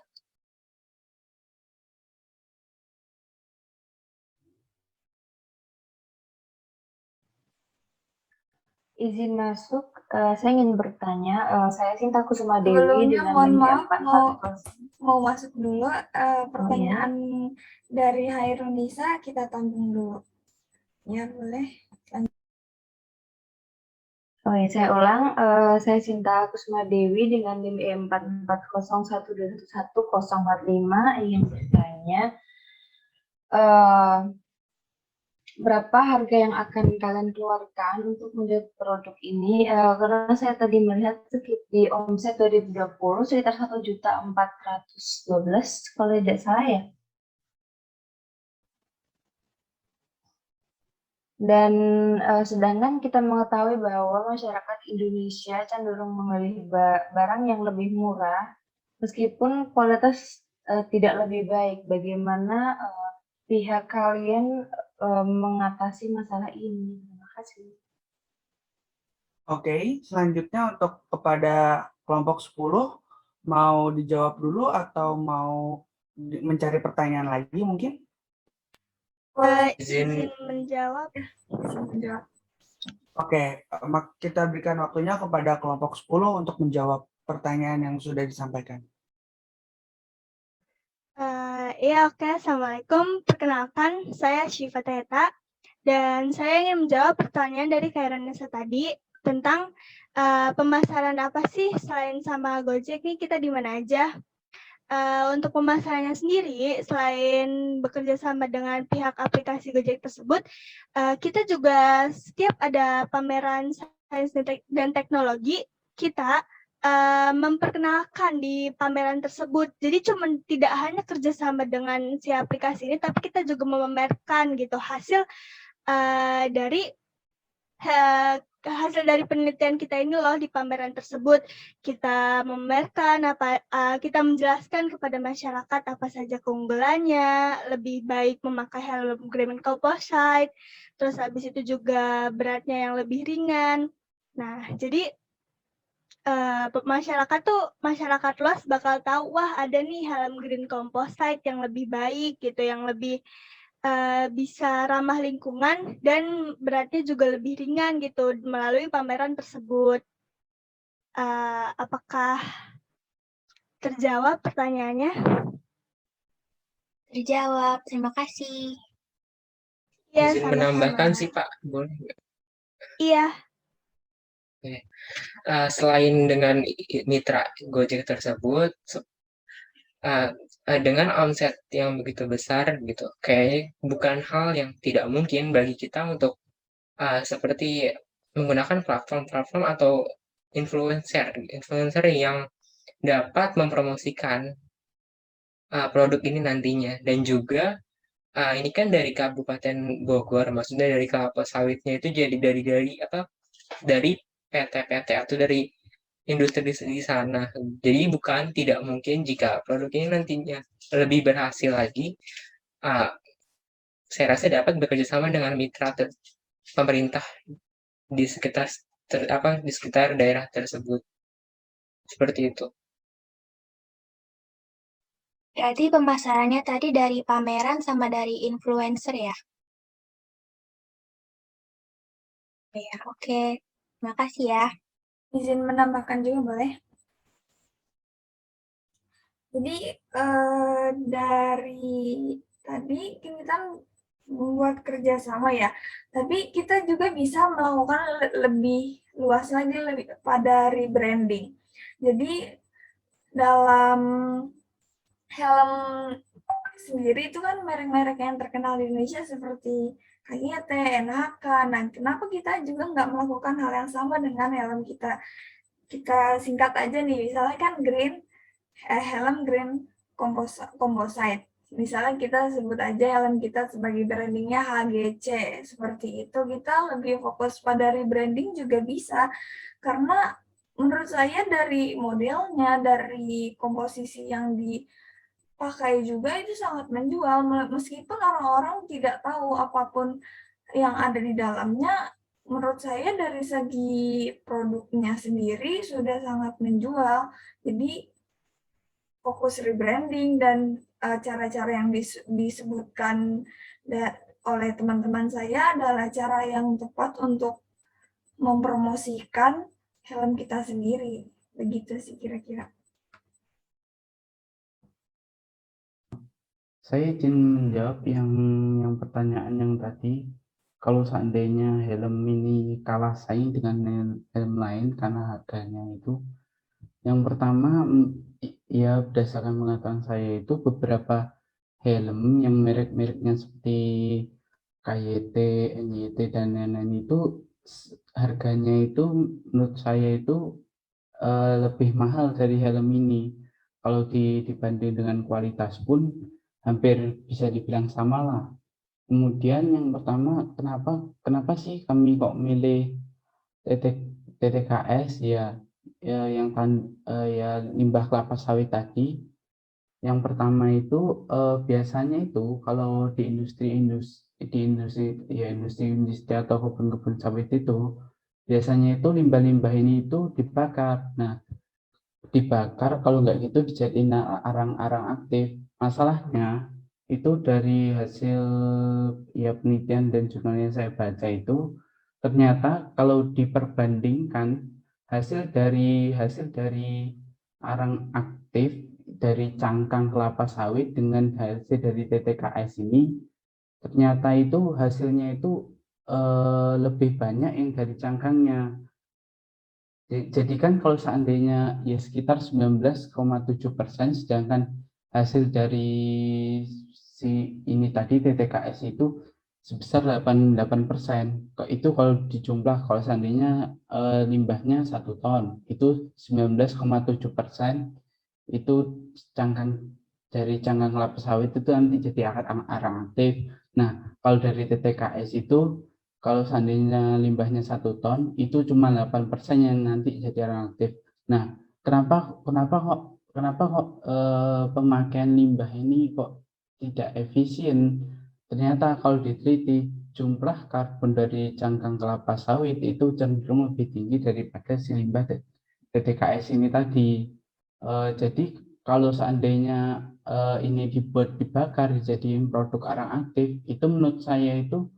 S10: Izin masuk, saya ingin bertanya, saya Sinta Kusuma Dewi
S2: Sebelumnya
S10: dengan
S2: mohon
S10: NIM
S2: maaf,
S10: 440.
S2: mau masuk dulu pertanyaan dari Hairunisa kita tampung dulu. Ya, boleh.
S10: Oh ya, saya ulang, saya Sinta Kusuma Dewi dengan NIM 44012111045 ingin bertanya, berapa harga yang akan kalian keluarkan untuk menjual produk ini? Karena saya tadi melihat di omset 2020 sekitar 1.412.000 kalau tidak salah ya. Dan sedangkan kita mengetahui bahwa masyarakat Indonesia cenderung memilih barang yang lebih murah meskipun kualitas tidak lebih baik. Bagaimana pihak kalian mengatasi masalah ini? Terima kasih.
S1: Oke, selanjutnya untuk kepada kelompok 10, mau dijawab dulu atau mau mencari pertanyaan lagi mungkin?
S3: Izin menjawab.
S1: Oke, kita berikan waktunya kepada kelompok 10 untuk menjawab pertanyaan yang sudah disampaikan.
S3: Iya, oke. Assalamualaikum. Perkenalkan, saya Syifa Teta. Dan saya ingin menjawab pertanyaan dari Kairanesa tadi tentang pemasaran apa sih selain sama Gojek nih, kita di mana aja. Untuk pemasarannya sendiri, selain bekerja sama dengan pihak aplikasi Gojek tersebut, kita juga setiap ada pameran sains dan teknologi, kita memperkenalkan di pameran tersebut. Jadi cuma tidak hanya kerjasama dengan si aplikasi ini, tapi kita juga memamerkan gitu hasil dari penelitian kita ini loh di pameran tersebut. Kita memamerkan kita menjelaskan kepada masyarakat apa saja keunggulannya, lebih baik memakai helm Green Composite, terus habis itu juga beratnya yang lebih ringan. Nah, jadi masyarakat luas bakal tahu, wah ada nih helm Green Composite yang lebih baik gitu, yang lebih bisa ramah lingkungan dan beratnya juga lebih ringan gitu melalui pameran tersebut. Apakah terjawab pertanyaannya?
S9: Terjawab, terima kasih.
S3: Ya,
S4: Izin menambahkan sih Pak, boleh nggak?
S3: Iya.
S4: Selain dengan mitra Gojek tersebut, dengan omset yang begitu besar gitu, kayaknya bukan hal yang tidak mungkin bagi kita untuk seperti menggunakan platform-platform atau influencer yang dapat mempromosikan produk ini nantinya. Dan juga ini kan dari Kabupaten Bogor, maksudnya dari kelapa sawitnya itu jadi dari PT-PT atau dari industri di sana. Jadi bukan tidak mungkin jika produk ini nantinya lebih berhasil lagi, saya rasa dapat bekerja sama dengan mitra pemerintah di sekitar daerah tersebut. Seperti itu.
S9: Berarti pemasarannya tadi dari pameran sama dari influencer ya? Ya, oke. Terima kasih ya.
S2: Izin menambahkan juga boleh? Jadi dari tadi kita membuat kerjasama ya, tapi kita juga bisa melakukan lebih luas lagi pada rebranding. Jadi dalam helm sendiri itu kan merek-merek yang terkenal di Indonesia seperti KYT, NHK. Nah, kenapa kita juga nggak melakukan hal yang sama dengan helm kita? Kita singkat aja nih, misalnya kan helm Green Composite. Misalnya kita sebut aja helm kita sebagai brandingnya HGC. Seperti itu, kita lebih fokus pada rebranding juga bisa. Karena menurut saya dari modelnya, dari komposisi yang dipakai juga itu sangat menjual. Meskipun orang-orang tidak tahu apapun yang ada di dalamnya, menurut saya dari segi produknya sendiri sudah sangat menjual. Jadi fokus rebranding dan cara-cara yang disebutkan oleh teman-teman saya adalah cara yang tepat untuk mempromosikan helm kita sendiri. Begitu sih kira-kira.
S6: Saya izin menjawab yang pertanyaan yang tadi. Kalau seandainya helm ini kalah saing dengan helm lain karena harganya itu, yang pertama, ya berdasarkan pengetahuan saya itu beberapa helm yang merek-mereknya seperti KYT, NYT, dan lain-lain itu harganya itu menurut saya itu lebih mahal dari helm ini. Kalau dibanding dengan kualitas pun hampir bisa dibilang sama lah. Kemudian yang pertama, kenapa sih kami kok milih TTKS ya, ya limbah kelapa sawit tadi. Yang pertama itu biasanya itu kalau di industri atau kebun-kebun sawit itu biasanya itu limbah-limbah ini itu dibakar. Nah, dibakar kalau nggak gitu dijadiin arang-arang aktif. Masalahnya itu dari hasil ya penelitian dan jurnal yang saya baca itu ternyata kalau diperbandingkan hasil dari arang aktif dari cangkang kelapa sawit dengan hasil dari TTKS ini ternyata itu hasilnya itu lebih banyak yang dari cangkangnya. Jadi kan kalau seandainya ya sekitar 19,7%, sedangkan hasil dari si ini tadi TTKS itu sebesar 88%. Itu kalau dijumlah, kalau seandainya limbahnya 1 ton, itu 19,7% itu cangkang dari cangkang kelapa sawit itu nanti jadi arang aktif. Nah, kalau dari TTKS itu kalau seandainya limbahnya 1 ton, itu cuma 8% yang nanti jadi arang aktif. Nah, kenapa kok pemakaian limbah ini kok tidak efisien? Ternyata kalau diteliti, jumlah karbon dari cangkang kelapa sawit itu cenderung lebih tinggi daripada si limbah TTKS ini tadi. Jadi kalau seandainya ini dibuat dibakar dijadiin produk arang aktif, itu menurut saya itu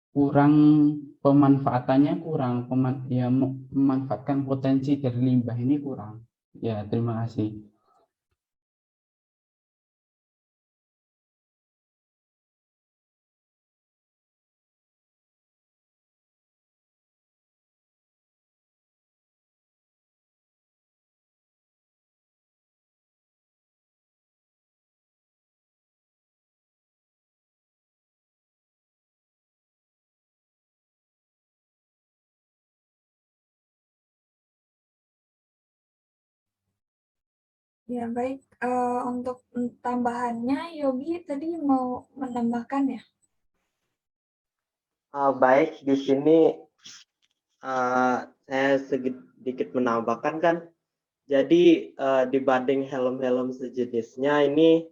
S6: kurang pemanfaatannya kurang ya memanfaatkan potensi dari limbah ini kurang. Ya, terima kasih.
S2: Ya, baik. Untuk tambahannya, Yogi tadi mau menambahkan ya?
S7: Baik, di sini saya sedikit menambahkan kan. Jadi dibanding helm-helm sejenisnya ini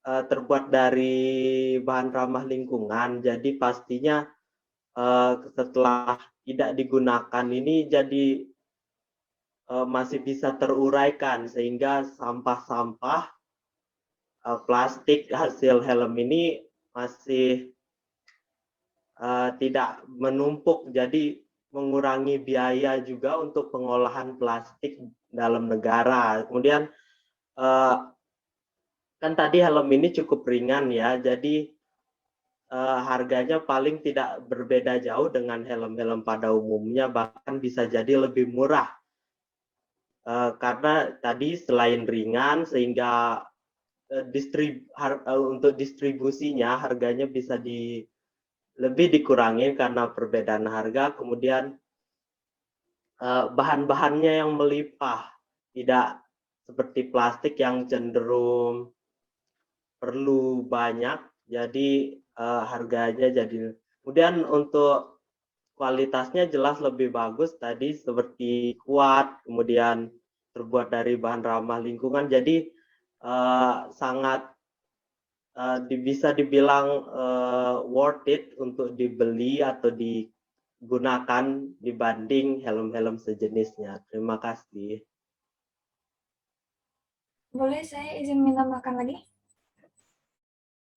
S7: terbuat dari bahan ramah lingkungan. Jadi pastinya setelah tidak digunakan ini jadi masih bisa teruraikan sehingga sampah-sampah plastik hasil helm ini masih tidak menumpuk, jadi mengurangi biaya juga untuk pengolahan plastik dalam negara. Kemudian kan tadi helm ini cukup ringan ya, jadi harganya paling tidak berbeda jauh dengan helm-helm pada umumnya, bahkan bisa jadi lebih murah. Karena tadi selain ringan sehingga untuk distribusinya harganya bisa lebih dikurangi karena perbedaan harga, kemudian bahan-bahannya yang melimpah, tidak seperti plastik yang cenderung perlu banyak, jadi harganya jadi. Kemudian untuk kualitasnya jelas lebih bagus tadi seperti kuat, kemudian terbuat dari bahan ramah lingkungan, jadi sangat bisa dibilang worth it untuk dibeli atau digunakan dibanding helm-helm sejenisnya. Terima kasih.
S2: Boleh saya izin menambahkan lagi?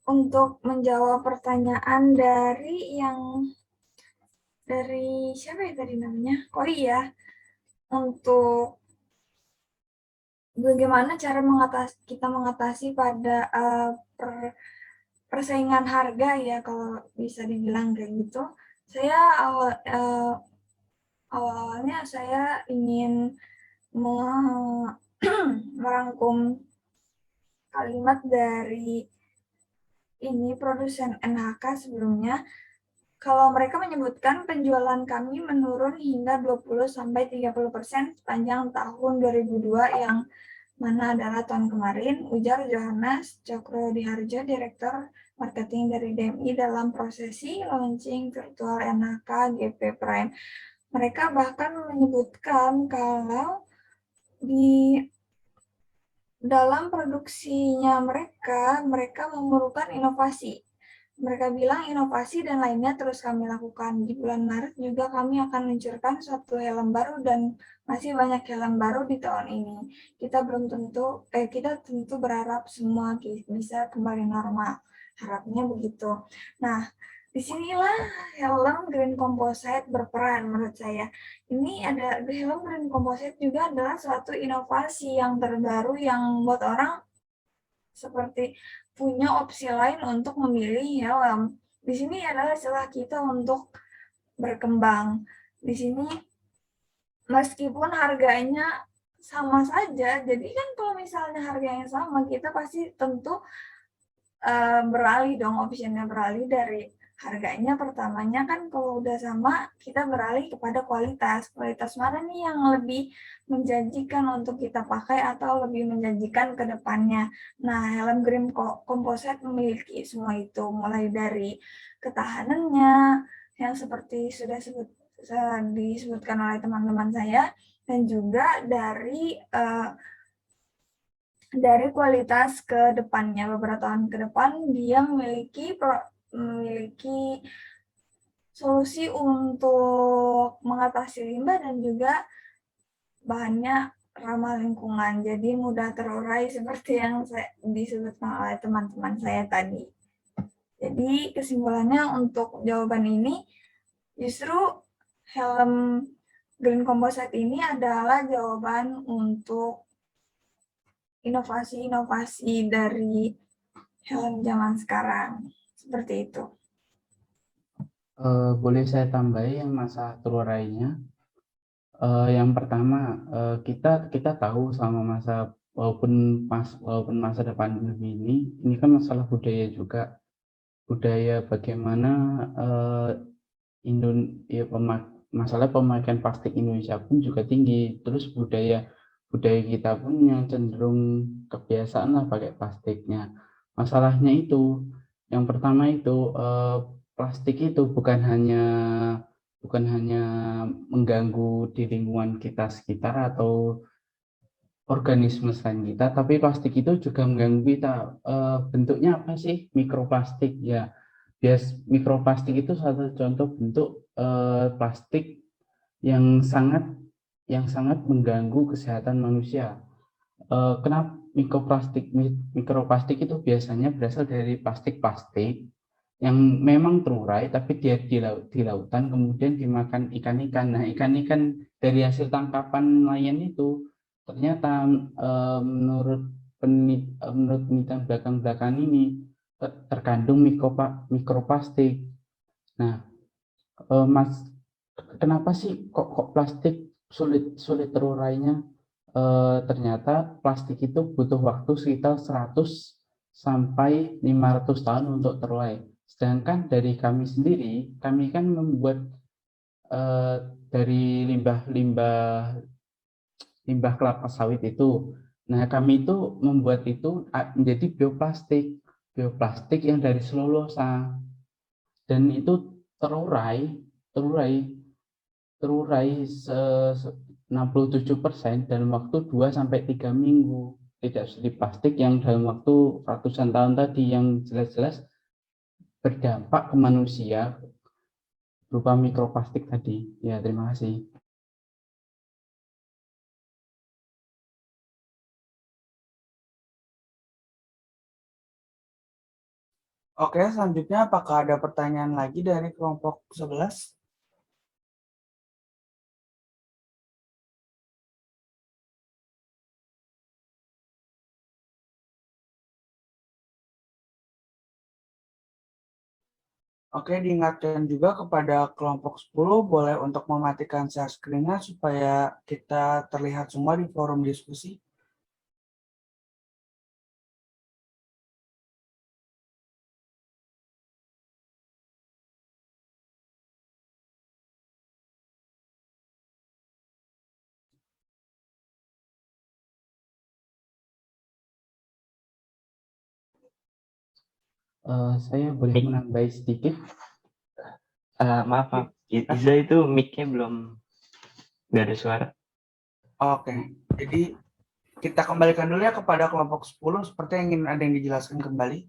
S2: Untuk menjawab pertanyaan dari yang dari siapa ya tadi namanya? Oh iya, untuk bagaimana cara kita mengatasi pada persaingan harga ya kalau bisa dibilang kayak gitu. Saya awalnya saya ingin merangkum kalimat dari ini produsen NHK sebelumnya. Kalau mereka menyebutkan penjualan kami menurun hingga 20-30% sepanjang tahun 2002 yang mana adalah tahun kemarin, ujar Johannes Cokro-Diharjo, Direktur Marketing dari DMI dalam prosesi launching virtual NHK GP Prime. Mereka bahkan menyebutkan kalau di dalam produksinya mereka memerlukan inovasi. Mereka bilang inovasi dan lainnya terus kami lakukan. Di bulan Maret juga kami akan meluncurkan suatu helm baru dan masih banyak helm baru di tahun ini. Kita tentu berharap semua bisa kembali normal. Harapnya begitu. Nah, disinilah helm green composite berperan menurut saya. Ini ada helm green composite juga adalah suatu inovasi yang terbaru yang membuat orang seperti punya opsi lain untuk memilih helm. Di sini adalah celah kita untuk berkembang. Di sini meskipun harganya sama saja, jadi kan kalau misalnya harganya sama, kita pasti tentu beralih dong, opsinya beralih dari harganya pertamanya kan kalau udah sama kita beralih kepada kualitas mana nih yang lebih menjanjikan untuk kita pakai atau lebih menjanjikan ke depannya. Nah, helm green composite memiliki semua itu, mulai dari ketahanannya yang seperti sudah disebutkan oleh teman-teman saya, dan juga dari kualitas ke depannya. Beberapa tahun ke depan dia memiliki solusi untuk mengatasi limbah dan juga bahannya ramah lingkungan, jadi mudah terurai seperti yang disebutkan oleh teman-teman saya tadi. Jadi kesimpulannya untuk jawaban ini, justru helm green composite ini adalah jawaban untuk inovasi-inovasi dari helm zaman sekarang. Seperti itu.
S6: Boleh saya tambahi yang masalah terurainya? Yang pertama, kita tahu sama walaupun masa depan ini kan masalah budaya juga. Budaya bagaimana masalah pemakaian plastik Indonesia pun juga tinggi. Terus budaya kita pun yang cenderung kebiasaan lah pakai plastiknya. Masalahnya itu, yang pertama itu plastik itu bukan hanya mengganggu di lingkungan kita sekitar atau organisme selain kita, tapi plastik itu juga mengganggu kita. Bentuknya apa sih? Mikroplastik ya. Mikroplastik itu satu contoh bentuk plastik yang sangat mengganggu kesehatan manusia. Kenapa mikroplastik itu biasanya berasal dari plastik yang memang terurai, tapi dia di lautan kemudian dimakan ikan-ikan. Nah, ikan-ikan dari hasil tangkapan nelayan itu ternyata menurut penelitian belakang ini terkandung mikroplastik. Nah, Mas, kenapa sih kok plastik sulit terurainya? Ternyata plastik itu butuh waktu sekitar 100 sampai 500 tahun untuk terurai. Sedangkan dari kami sendiri, kami kan membuat dari limbah kelapa sawit itu. Nah, kami itu membuat itu menjadi bioplastik yang dari selulosa, dan itu terurai 67% dalam waktu 2-3 minggu. Tidak seperti plastik yang dalam waktu ratusan tahun tadi yang jelas-jelas berdampak ke manusia berupa mikroplastik tadi. Ya, terima kasih.
S1: Oke, selanjutnya apakah ada pertanyaan lagi dari kelompok 11? Oke, diingatkan juga kepada kelompok 10 boleh untuk mematikan share screen-nya supaya kita terlihat semua di forum diskusi.
S6: Saya boleh menambahi sedikit.
S8: Maaf, Iza itu mic-nya belum, nggak ada suara.
S1: Oke, jadi kita kembalikan dulu ya kepada kelompok 10, seperti yang ingin ada yang dijelaskan kembali.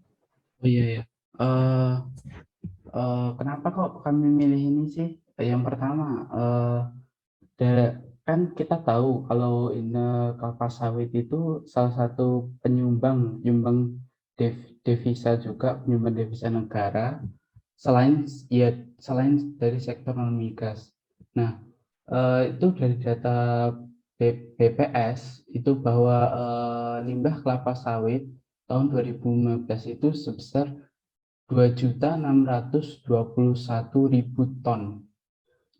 S6: Oh iya ya. Kenapa kok kami milih ini sih? Yang pertama, kan kita tahu kalau ini kelapa sawit itu salah satu penyumbang devisa juga, penyumbang devisa negara. Selain dari sektor non migas. Nah, itu dari data BPS itu bahwa limbah kelapa sawit tahun 2015 itu sebesar 2.621.000 ton.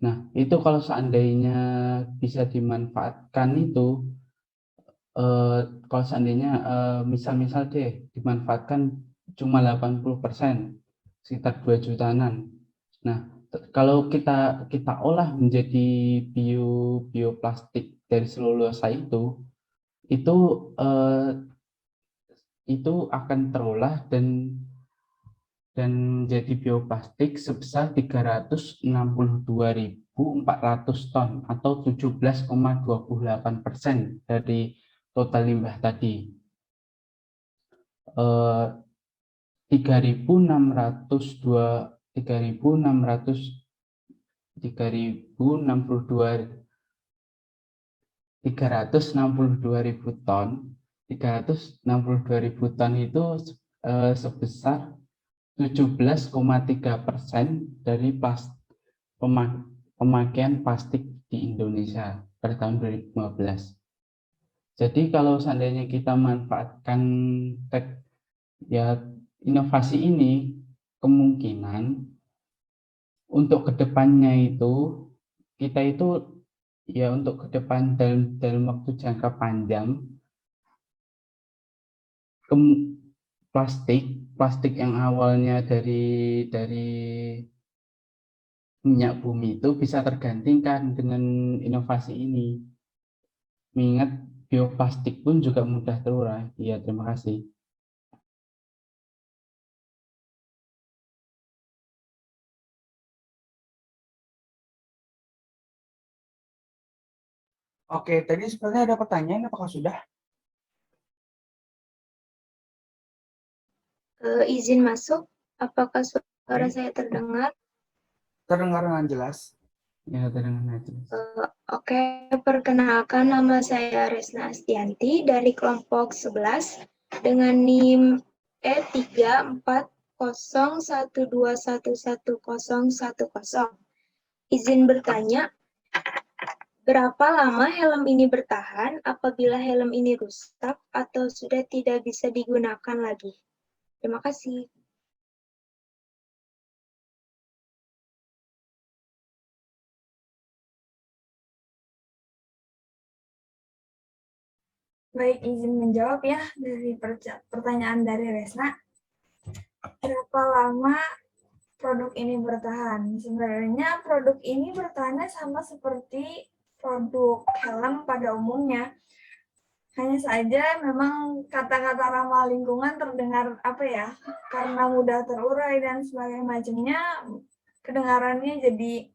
S6: Nah, itu kalau seandainya bisa dimanfaatkan itu, kalau seandainya misal-misal deh dimanfaatkan cuma 80%, sekitar 2 jutaan. Nah, kalau kita olah menjadi bioplastik dari selulosa itu akan terolah dan menjadi bioplastik sebesar 362.400 ton atau 17,28% dari total limbah tadi. 362.000 ton, 362.000 ton itu sebesar 17,3% dari pemakaian plastik di Indonesia pada tahun 2015. Jadi kalau seandainya kita manfaatkan inovasi ini, kemungkinan untuk kedepannya itu kita itu untuk ke depan dalam waktu jangka panjang, plastik yang awalnya dari minyak bumi itu bisa tergantikan dengan inovasi ini. Mengingat bioplastik pun juga mudah terurai. Iya, terima kasih.
S1: Oke, tadi sepertinya ada pertanyaan, apakah sudah?
S9: Izin masuk, apakah suara saya terdengar?
S1: Terdengar dengan jelas.
S6: Ya, terdengar jelas.
S9: Oke, perkenalkan nama saya Resna Astianti dari kelompok 11 dengan NIM E34012111010. Izin bertanya, berapa lama helm ini bertahan apabila helm ini rusak atau sudah tidak bisa digunakan lagi? Terima kasih.
S2: Baik, izin menjawab ya dari pertanyaan dari Resna. Berapa lama produk ini bertahan? Sebenarnya produk ini bertahan sama seperti produk helm pada umumnya. Hanya saja memang kata-kata ramah lingkungan terdengar karena mudah terurai dan sebagainya macamnya, kedengarannya jadi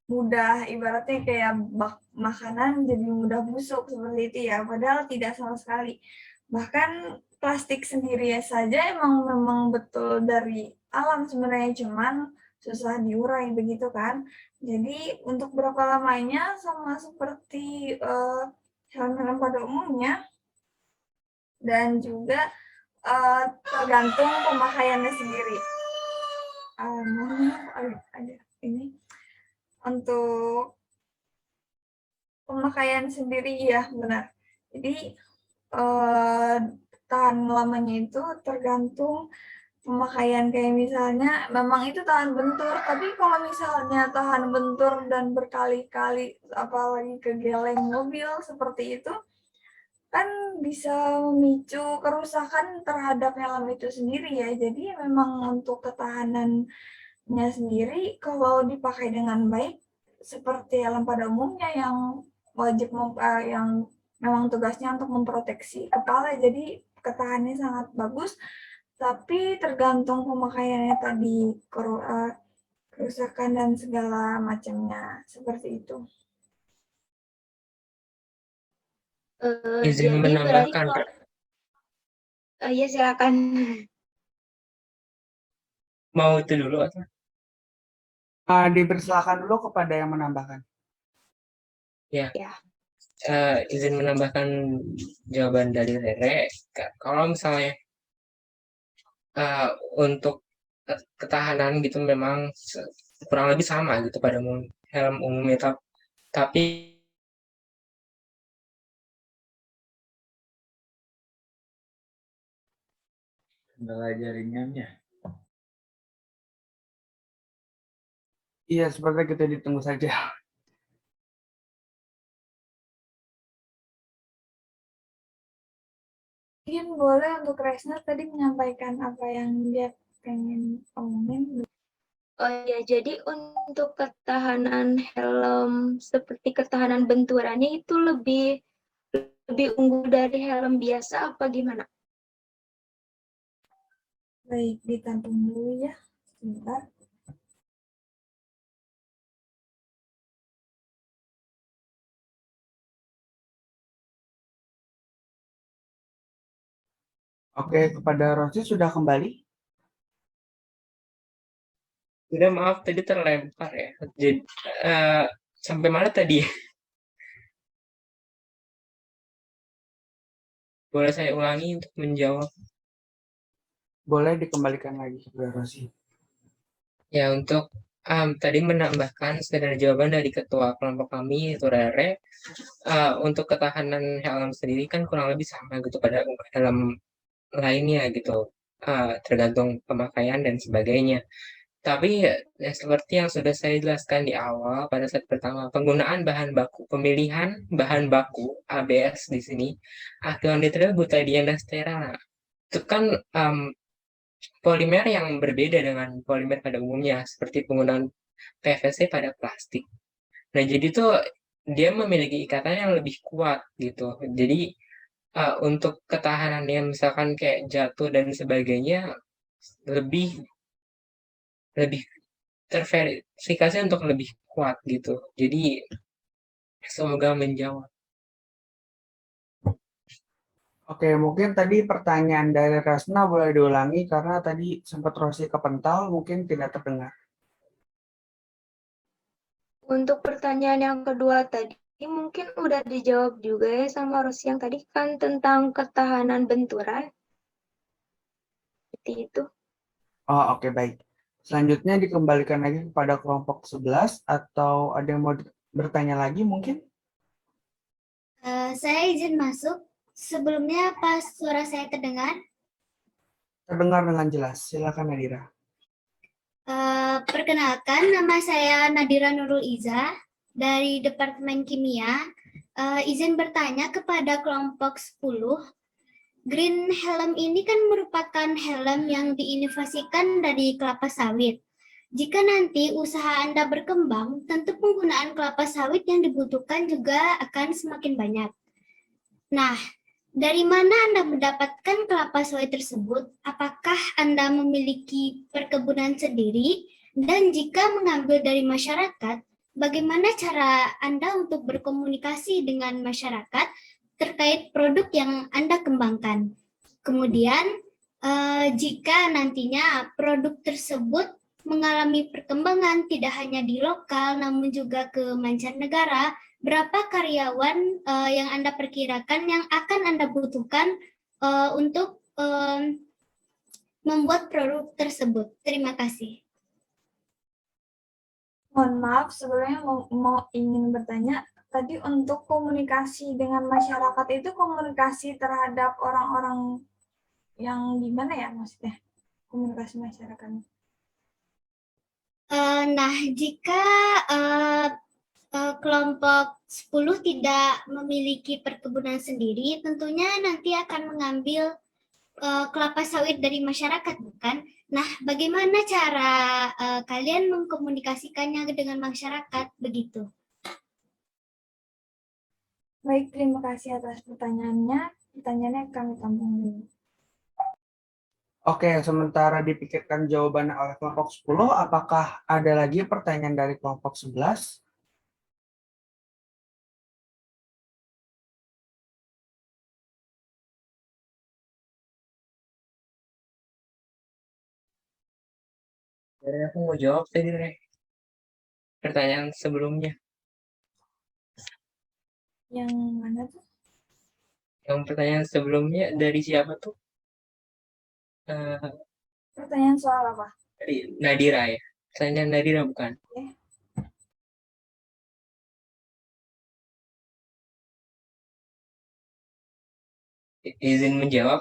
S2: mudah, ibaratnya kayak bak makanan jadi mudah busuk seperti itu ya, padahal tidak sama sekali. Bahkan plastik sendiri saja memang betul dari alam sebenarnya, cuman susah diurai begitu kan. Jadi untuk berapa lamanya sama seperti helm-helm pada umumnya, dan juga tergantung pemakaiannya sendiri. Ada ini untuk pemakaian sendiri ya benar. Jadi tahan lamanya itu tergantung pemakaian kayak misalnya memang itu tahan bentur, tapi kalau misalnya tahan bentur dan berkali-kali apalagi kegeleng mobil seperti itu kan bisa memicu kerusakan terhadap helm itu sendiri ya. Jadi memang untuk ketahanannya sendiri kalau dipakai dengan baik seperti helm pada umumnya yang wajib yang memang tugasnya untuk memproteksi kepala, jadi ketahanannya sangat bagus. Tapi tergantung pemakaiannya tadi, kerusakan dan segala macamnya, seperti itu.
S4: Izin
S9: Jadi berarti
S4: menambahkan,
S9: ya silakan.
S4: mau itu dulu atau?
S1: Dipersilakan dulu kepada yang menambahkan.
S4: Ya,
S9: Ya.
S4: izin menambahkan jawaban dari Rere. Kalau misalnya untuk ketahanan gitu memang kurang lebih sama gitu pada helm umumnya, tapi
S5: Kendala jaringannya.
S1: Iya, seperti kita ditunggu saja.
S2: Mungkin boleh untuk Resna tadi menyampaikan apa yang dia pengen omongin.
S9: Oh ya, jadi untuk ketahanan helm seperti ketahanan benturannya itu lebih unggul dari helm biasa apa gimana?
S2: Baik, ditampung dulu ya. Sebentar.
S1: Oke, kepada Rosi sudah kembali.
S4: udah maaf tadi terlempar ya. Jadi sampai mana tadi? Boleh saya ulangi untuk menjawab?
S1: Boleh dikembalikan lagi kepada Rosi.
S4: Ya, untuk tadi menambahkan sekedar jawaban dari ketua kelompok kami, itu Rere, untuk ketahanan helm sendiri kan kurang lebih sama gitu pada helm lainnya gitu, tergantung pemakaian dan sebagainya. Tapi ya, seperti yang sudah saya jelaskan di awal pada saat pertama, penggunaan bahan baku, pemilihan bahan baku ABS di sini, acrylonitrile butadiene dan sterana, itu kan polimer yang berbeda dengan polimer pada umumnya, seperti penggunaan PVC pada plastik. Nah, jadi tuh dia memiliki ikatan yang lebih kuat gitu. Jadi untuk ketahanannya misalkan kayak jatuh dan sebagainya lebih lebih terverifikasi untuk lebih kuat gitu. Jadi semoga menjawab.
S1: Oke, mungkin tadi pertanyaan dari Rasna boleh diulangi karena tadi sempat Rosi kepental, mungkin tidak terdengar.
S9: Untuk pertanyaan yang kedua tadi mungkin udah dijawab juga ya sama Rosi yang tadi kan tentang ketahanan benturan. Seperti itu.
S1: Oh, oke, baik. Selanjutnya dikembalikan lagi kepada kelompok 11 atau ada yang mau bertanya lagi mungkin?
S11: Saya izin masuk. Sebelumnya pas suara saya terdengar?
S1: Terdengar dengan jelas. Silakan Nadira.
S11: Perkenalkan, nama saya Nadira Nurul Iza dari Departemen Kimia. Izin bertanya kepada kelompok 10. Green helm ini kan merupakan helm yang diinovasikan dari kelapa sawit. Jika nanti usaha Anda berkembang, tentu penggunaan kelapa sawit yang dibutuhkan juga akan semakin banyak. Nah, dari mana Anda mendapatkan kelapa sawit tersebut? Apakah Anda memiliki perkebunan sendiri? Dan jika mengambil dari masyarakat, bagaimana cara Anda untuk berkomunikasi dengan masyarakat terkait produk yang Anda kembangkan? Kemudian, jika nantinya produk tersebut mengalami perkembangan tidak hanya di lokal namun juga ke mancanegara, berapa karyawan yang Anda perkirakan yang akan Anda butuhkan untuk membuat produk tersebut? Terima kasih.
S2: Mohon maaf, sebelumnya mau ingin bertanya, tadi untuk komunikasi dengan masyarakat itu komunikasi terhadap orang-orang yang gimana ya maksudnya? komunikasi masyarakat.
S11: Nah, jika kelompok 10 tidak memiliki perkebunan sendiri, tentunya nanti akan mengambil kelapa sawit dari masyarakat, bukan? Nah, bagaimana cara kalian mengkomunikasikannya dengan masyarakat, begitu?
S2: Baik, terima kasih atas pertanyaannya. Pertanyaannya kami tampung dulu.
S1: Oke, sementara dipikirkan jawabannya oleh kelompok 10, apakah ada lagi pertanyaan dari kelompok 11?
S4: Jadi aku mau jawab tadi, Re. Pertanyaan sebelumnya.
S2: Yang mana tuh?
S4: Yang pertanyaan sebelumnya dari siapa tuh?
S2: Pertanyaan soal apa?
S4: Dari Nadira ya. Pertanyaan Nadira bukan?
S2: Oke.
S4: Izin menjawab?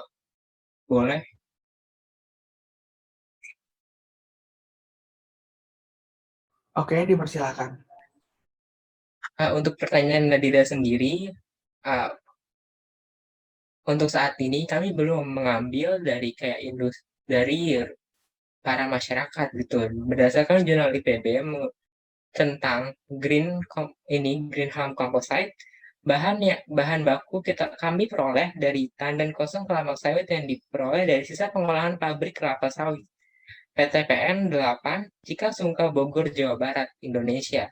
S4: Boleh?
S1: Oke, dipersilakan.
S4: Untuk pertanyaan Nadira sendiri, untuk saat ini kami belum mengambil dari kayak dari para masyarakat gitu. Berdasarkan jurnal IPB tentang green home composite, bahan baku kami peroleh dari tandan kosong kelapa sawit yang diperoleh dari sisa pengolahan pabrik kelapa sawit PTPN 8 Cikasungka Bogor Jawa Barat Indonesia.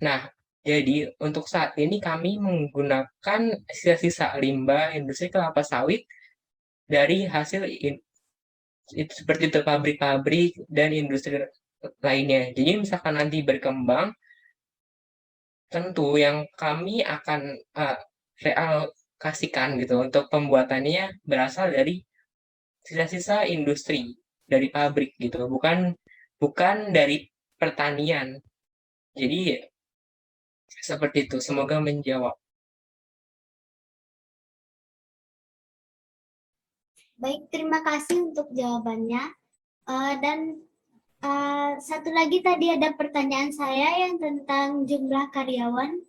S4: Nah, jadi untuk saat ini kami menggunakan sisa-sisa limbah industri kelapa sawit dari hasil itu seperti itu pabrik-pabrik dan industri lainnya. Jadi misalkan nanti berkembang, tentu yang kami akan realokasikan gitu untuk pembuatannya berasal dari sisa-sisa industri dari pabrik gitu, bukan dari pertanian. Jadi seperti itu. Semoga menjawab.
S11: Baik, terima kasih untuk jawabannya. Dan satu lagi tadi ada pertanyaan saya yang tentang jumlah karyawan.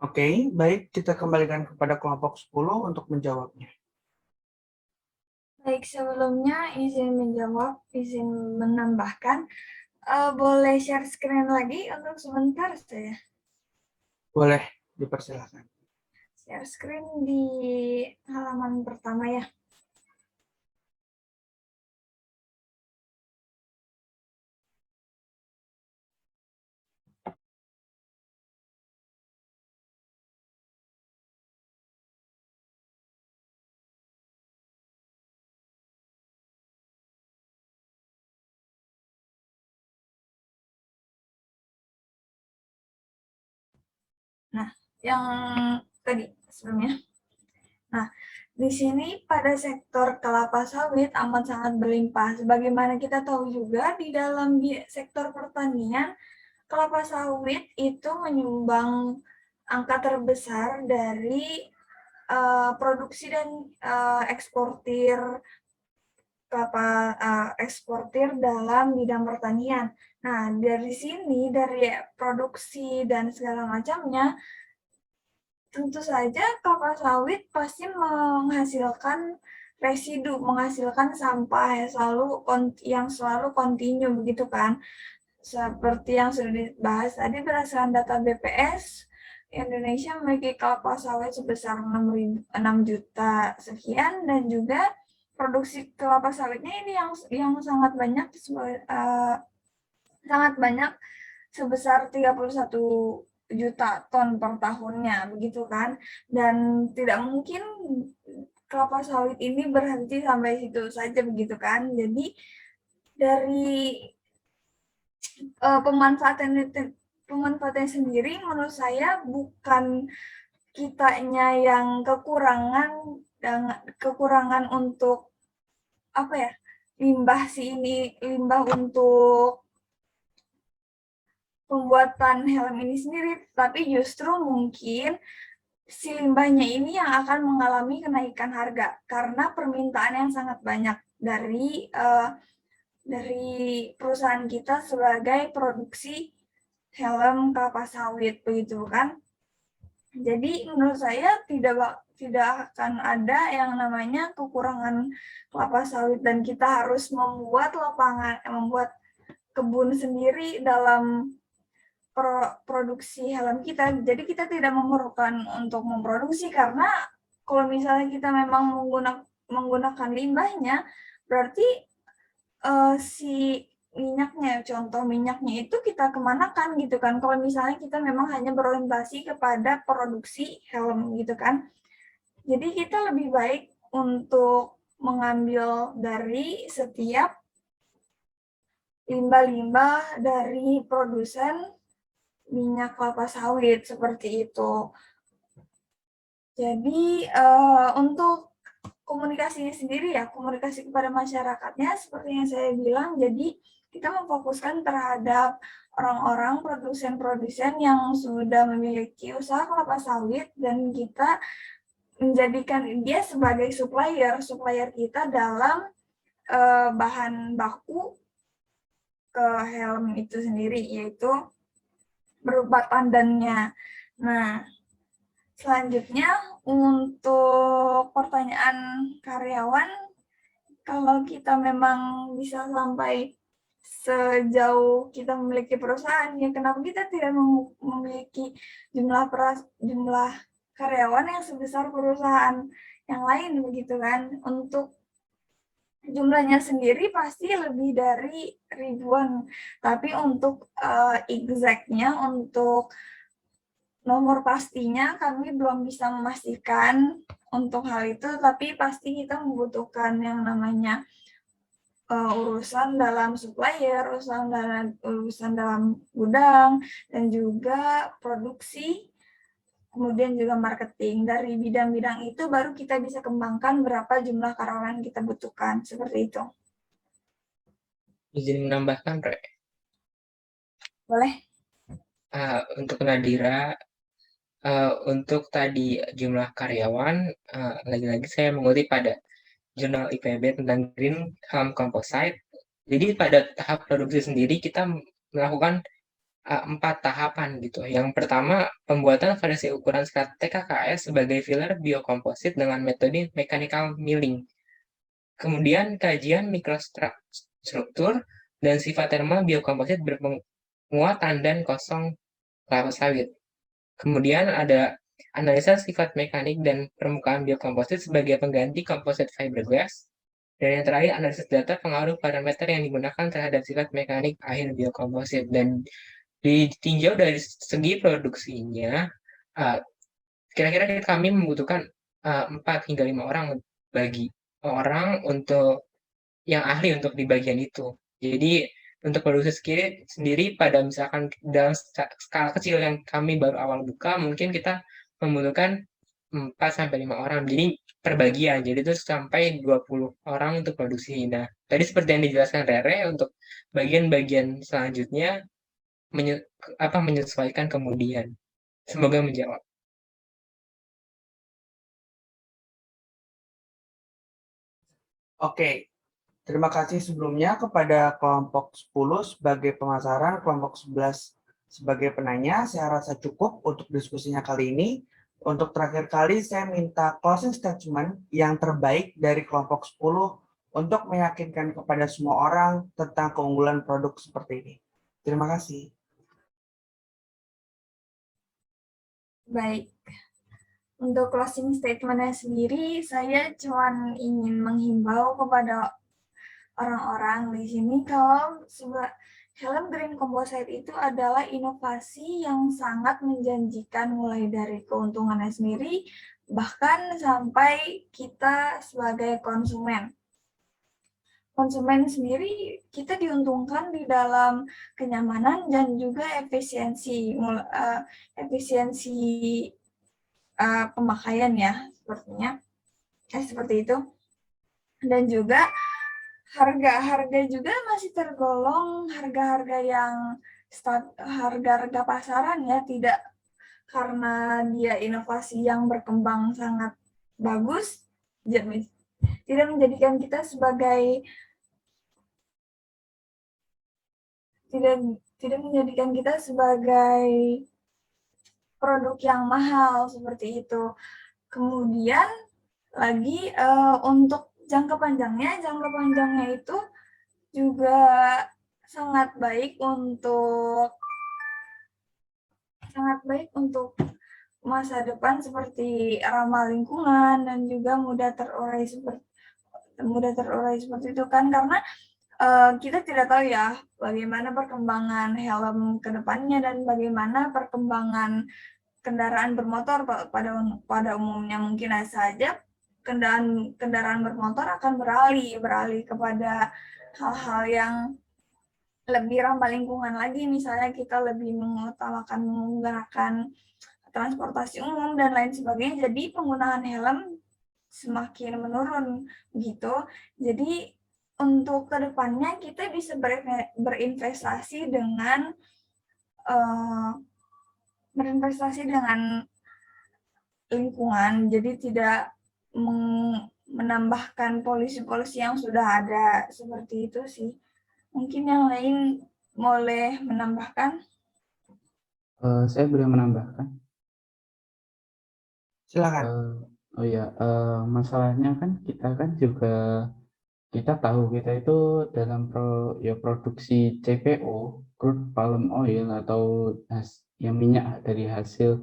S1: Oke, baik, kita kembalikan kepada kelompok 10 untuk menjawabnya.
S2: Baik, sebelumnya izin menjawab, izin menambahkan. Boleh share screen lagi untuk sebentar saya.
S1: Boleh, dipersilakan.
S2: Share screen di halaman pertama ya. Nah, yang tadi sebelumnya. Nah, di sini pada sektor kelapa sawit amat sangat berlimpah. Sebagaimana kita tahu juga di dalam sektor pertanian, kelapa sawit itu menyumbang angka terbesar dari produksi dan eksportir dalam bidang pertanian. Nah, dari sini, dari produksi dan segala macamnya, tentu saja kelapa sawit pasti menghasilkan residu, menghasilkan sampah yang selalu kontinu begitu kan. Seperti yang sudah dibahas tadi, berdasarkan data BPS, Indonesia memiliki kelapa sawit sebesar 6 juta sekian, dan juga produksi kelapa sawitnya ini yang sangat banyak, sebesar 31 juta ton per tahunnya, begitu kan. Dan tidak mungkin kelapa sawit ini berhenti sampai situ saja, begitu kan. Jadi dari pemanfaatannya sendiri, menurut saya bukan kitanya yang kekurangan untuk limbah untuk pembuatan helm ini sendiri, tapi justru mungkin si limbahnya ini yang akan mengalami kenaikan harga karena permintaan yang sangat banyak dari perusahaan kita sebagai produksi helm kelapa sawit, begitu kan? Jadi menurut saya tidak akan ada yang namanya kekurangan kelapa sawit dan kita harus membuat membuat kebun sendiri dalam produksi helm kita. Jadi kita tidak memerlukan untuk memproduksi karena kalau misalnya kita memang menggunakan limbahnya, berarti si minyaknya, contoh minyaknya itu kita kemanakan gitu kan. Kalau misalnya kita memang hanya berorientasi kepada produksi helm gitu kan. Jadi kita lebih baik untuk mengambil dari setiap limbah-limbah dari produsen minyak kelapa sawit seperti itu. Jadi untuk komunikasinya sendiri ya, komunikasi kepada masyarakatnya seperti yang saya bilang, jadi kita memfokuskan terhadap orang-orang produsen-produsen yang sudah memiliki usaha kelapa sawit dan kita menjadikan dia sebagai supplier kita dalam bahan baku ke helm itu sendiri, yaitu berupa tandannya. Nah, selanjutnya untuk pertanyaan karyawan, kalau kita memang bisa sampai sejauh kita memiliki perusahaan, ya kenapa kita tidak memiliki jumlah karyawan yang sebesar perusahaan yang lain begitu kan? Untuk jumlahnya sendiri pasti lebih dari ribuan, tapi untuk exactnya, untuk nomor pastinya kami belum bisa memastikan untuk hal itu, tapi pasti kita membutuhkan yang namanya urusan dalam supplier, urusan dalam gudang, dan juga produksi, kemudian juga marketing. Dari bidang-bidang itu baru kita bisa kembangkan berapa jumlah karyawan yang kita butuhkan, seperti itu.
S4: Izin menambahkan, Re.
S2: Boleh?
S4: Untuk Nadira, untuk tadi jumlah karyawan, lagi-lagi saya mengutip pada jurnal IPB tentang Green Helm Composite. Jadi pada tahap produksi sendiri kita melakukan 4 tahapan gitu. Yang pertama, pembuatan versi ukuran skala TKKS sebagai filler biokomposit dengan metode mechanical milling. Kemudian kajian mikrostruktur dan sifat thermal biokomposit berpenguat tandan kosong kelapa sawit. Kemudian ada analisa sifat mekanik dan permukaan biokomposit sebagai pengganti composite fiberglass. Dan yang terakhir, analisis data pengaruh parameter yang digunakan terhadap sifat mekanik akhir biokomposit. Dan ditinjau dari segi produksinya, kira-kira kami membutuhkan 4 hingga 5 orang bagi orang untuk yang ahli untuk di bagian itu. Jadi untuk produksi sendiri pada misalkan dalam skala kecil yang kami baru awal buka, mungkin kita membutuhkan 4-5 orang. Jadi perbagian, jadi itu sampai 20 orang untuk produksi. Nah, tadi seperti yang dijelaskan Rere, untuk bagian-bagian selanjutnya menyesuaikan kemudian. Semoga menjawab.
S1: Oke, terima kasih sebelumnya kepada kelompok 10 sebagai pemasaran, kelompok 11 sebagai penanya. Saya rasa cukup untuk diskusinya kali ini. Untuk terakhir kali, saya minta closing statement yang terbaik dari kelompok 10 untuk meyakinkan kepada semua orang tentang keunggulan produk seperti ini. Terima kasih.
S2: Baik. Untuk closing statement-nya sendiri, saya cuma ingin menghimbau kepada orang-orang di sini kalau helm green composite itu adalah inovasi yang sangat menjanjikan, mulai dari keuntungannya sendiri, bahkan sampai kita sebagai konsumen. Konsumen sendiri kita diuntungkan di dalam kenyamanan dan juga efisiensi pemakaian ya, sepertinya seperti itu. Dan juga harga juga masih tergolong harga-harga yang harga pasaran ya, tidak karena dia inovasi yang berkembang sangat bagus, tidak menjadikan kita sebagai produk yang mahal seperti itu. Kemudian lagi untuk jangka panjangnya itu juga sangat baik untuk masa depan, seperti ramah lingkungan dan juga mudah terurai seperti itu kan, karena kita tidak tahu ya bagaimana perkembangan helm ke depannya dan bagaimana perkembangan kendaraan bermotor pada umumnya. Mungkin saja kendaraan bermotor akan beralih kepada hal-hal yang lebih ramah lingkungan lagi, misalnya kita lebih mengutamakan menggunakan transportasi umum dan lain sebagainya. Jadi penggunaan helm semakin menurun gitu. Jadi untuk kedepannya kita bisa berinvestasi dengan lingkungan, jadi tidak menambahkan polusi-polusi yang sudah ada, seperti itu sih. Mungkin yang lain boleh menambahkan?
S6: Saya boleh menambahkan.
S1: Silakan.
S6: Oh ya, masalahnya kan kita tahu kita itu dalam produksi CPO, crude palm oil, atau yang minyak dari hasil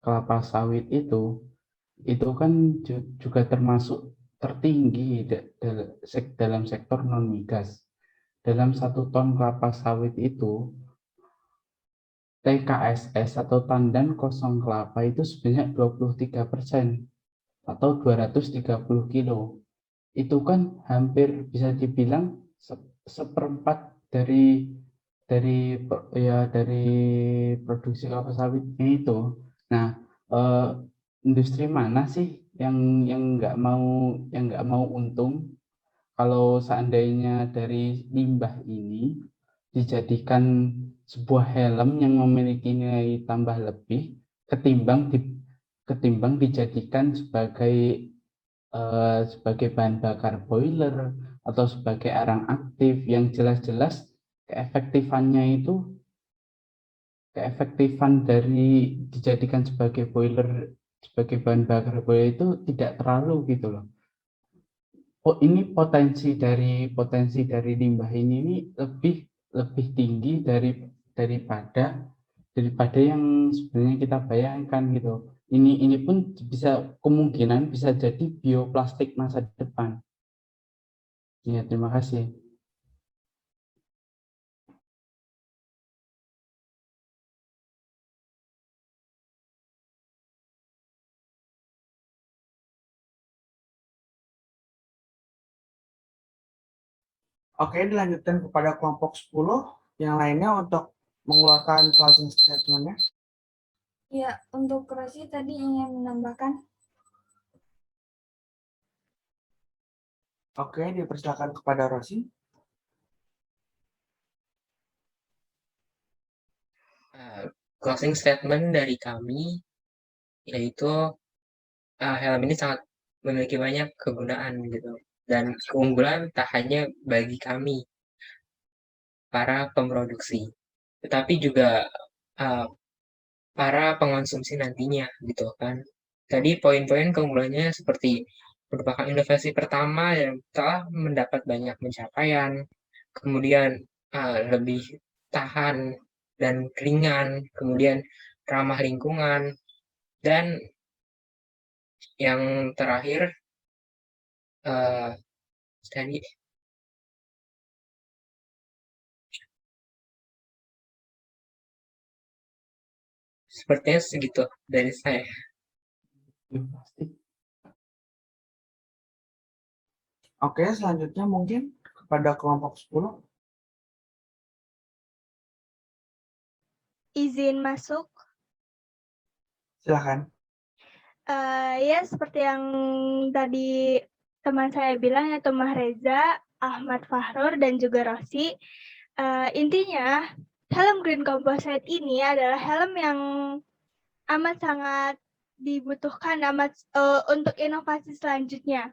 S6: kelapa sawit itu kan juga termasuk tertinggi dalam sektor non migas. Dalam 1 ton kelapa sawit itu TKSS atau tandan kosong kelapa itu sebanyak 23% atau 230 kilo. Itu kan hampir bisa dibilang seperempat dari produksi kelapa sawitnya itu. Nah, industri mana sih yang nggak mau untung kalau seandainya dari limbah ini dijadikan sebuah helm yang memiliki nilai tambah lebih ketimbang dijadikan sebagai bahan bakar boiler atau sebagai arang aktif yang jelas-jelas keefektifan dari dijadikan sebagai bahan bakar boiler itu tidak terlalu gitu loh. Oh, ini potensi dari limbah ini lebih tinggi daripada yang sebenarnya kita bayangkan gitu. Ini pun kemungkinan bisa jadi bioplastik masa depan. Ya, terima kasih.
S1: Oke, dilanjutkan kepada kelompok 10 yang lainnya untuk mengeluarkan closing statement-nya.
S2: Ya, untuk Rosi tadi ingin menambahkan.
S1: Oke, dipersilakan kepada Rosi.
S4: Closing statement dari kami yaitu helm ini sangat memiliki banyak kegunaan gitu, dan keunggulan tak hanya bagi kami para pemroduksi, tetapi juga para pengonsumsi nantinya gitu kan. Tadi poin-poin keunggulannya seperti merupakan inovasi pertama yang telah mendapat banyak pencapaian, kemudian lebih tahan dan ringan, kemudian ramah lingkungan, dan yang terakhir tadi sepertinya segitu dari saya.
S1: Oke, selanjutnya mungkin kepada kelompok 10.
S3: Izin masuk.
S1: Silakan.
S3: Ya, seperti yang tadi teman saya bilang, yaitu Mahreza, Ahmad Fahrur, dan juga Rosi. Intinya, helm Green Composite ini adalah helm yang amat sangat dibutuhkan untuk inovasi selanjutnya.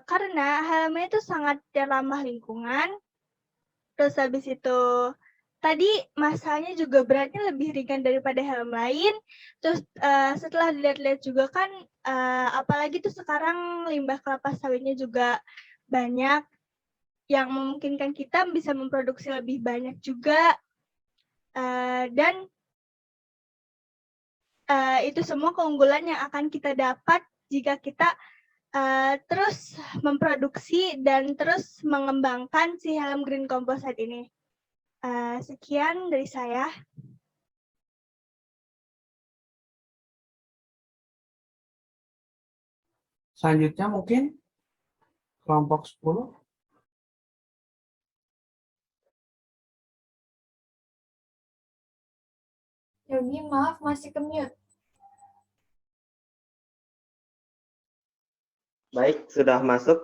S3: Karena helm itu sangat ramah lingkungan. Terus habis itu tadi masalahnya juga beratnya lebih ringan daripada helm lain. Terus setelah dilihat-lihat juga kan, apalagi tuh sekarang limbah kelapa sawitnya juga banyak yang memungkinkan kita bisa memproduksi lebih banyak juga. Dan itu semua keunggulan yang akan kita dapat jika kita terus memproduksi dan terus mengembangkan si helm green composite ini. Sekian dari saya.
S1: Selanjutnya mungkin kelompok 10.
S2: Yogi, maaf masih ke mute.
S7: Baik, sudah masuk.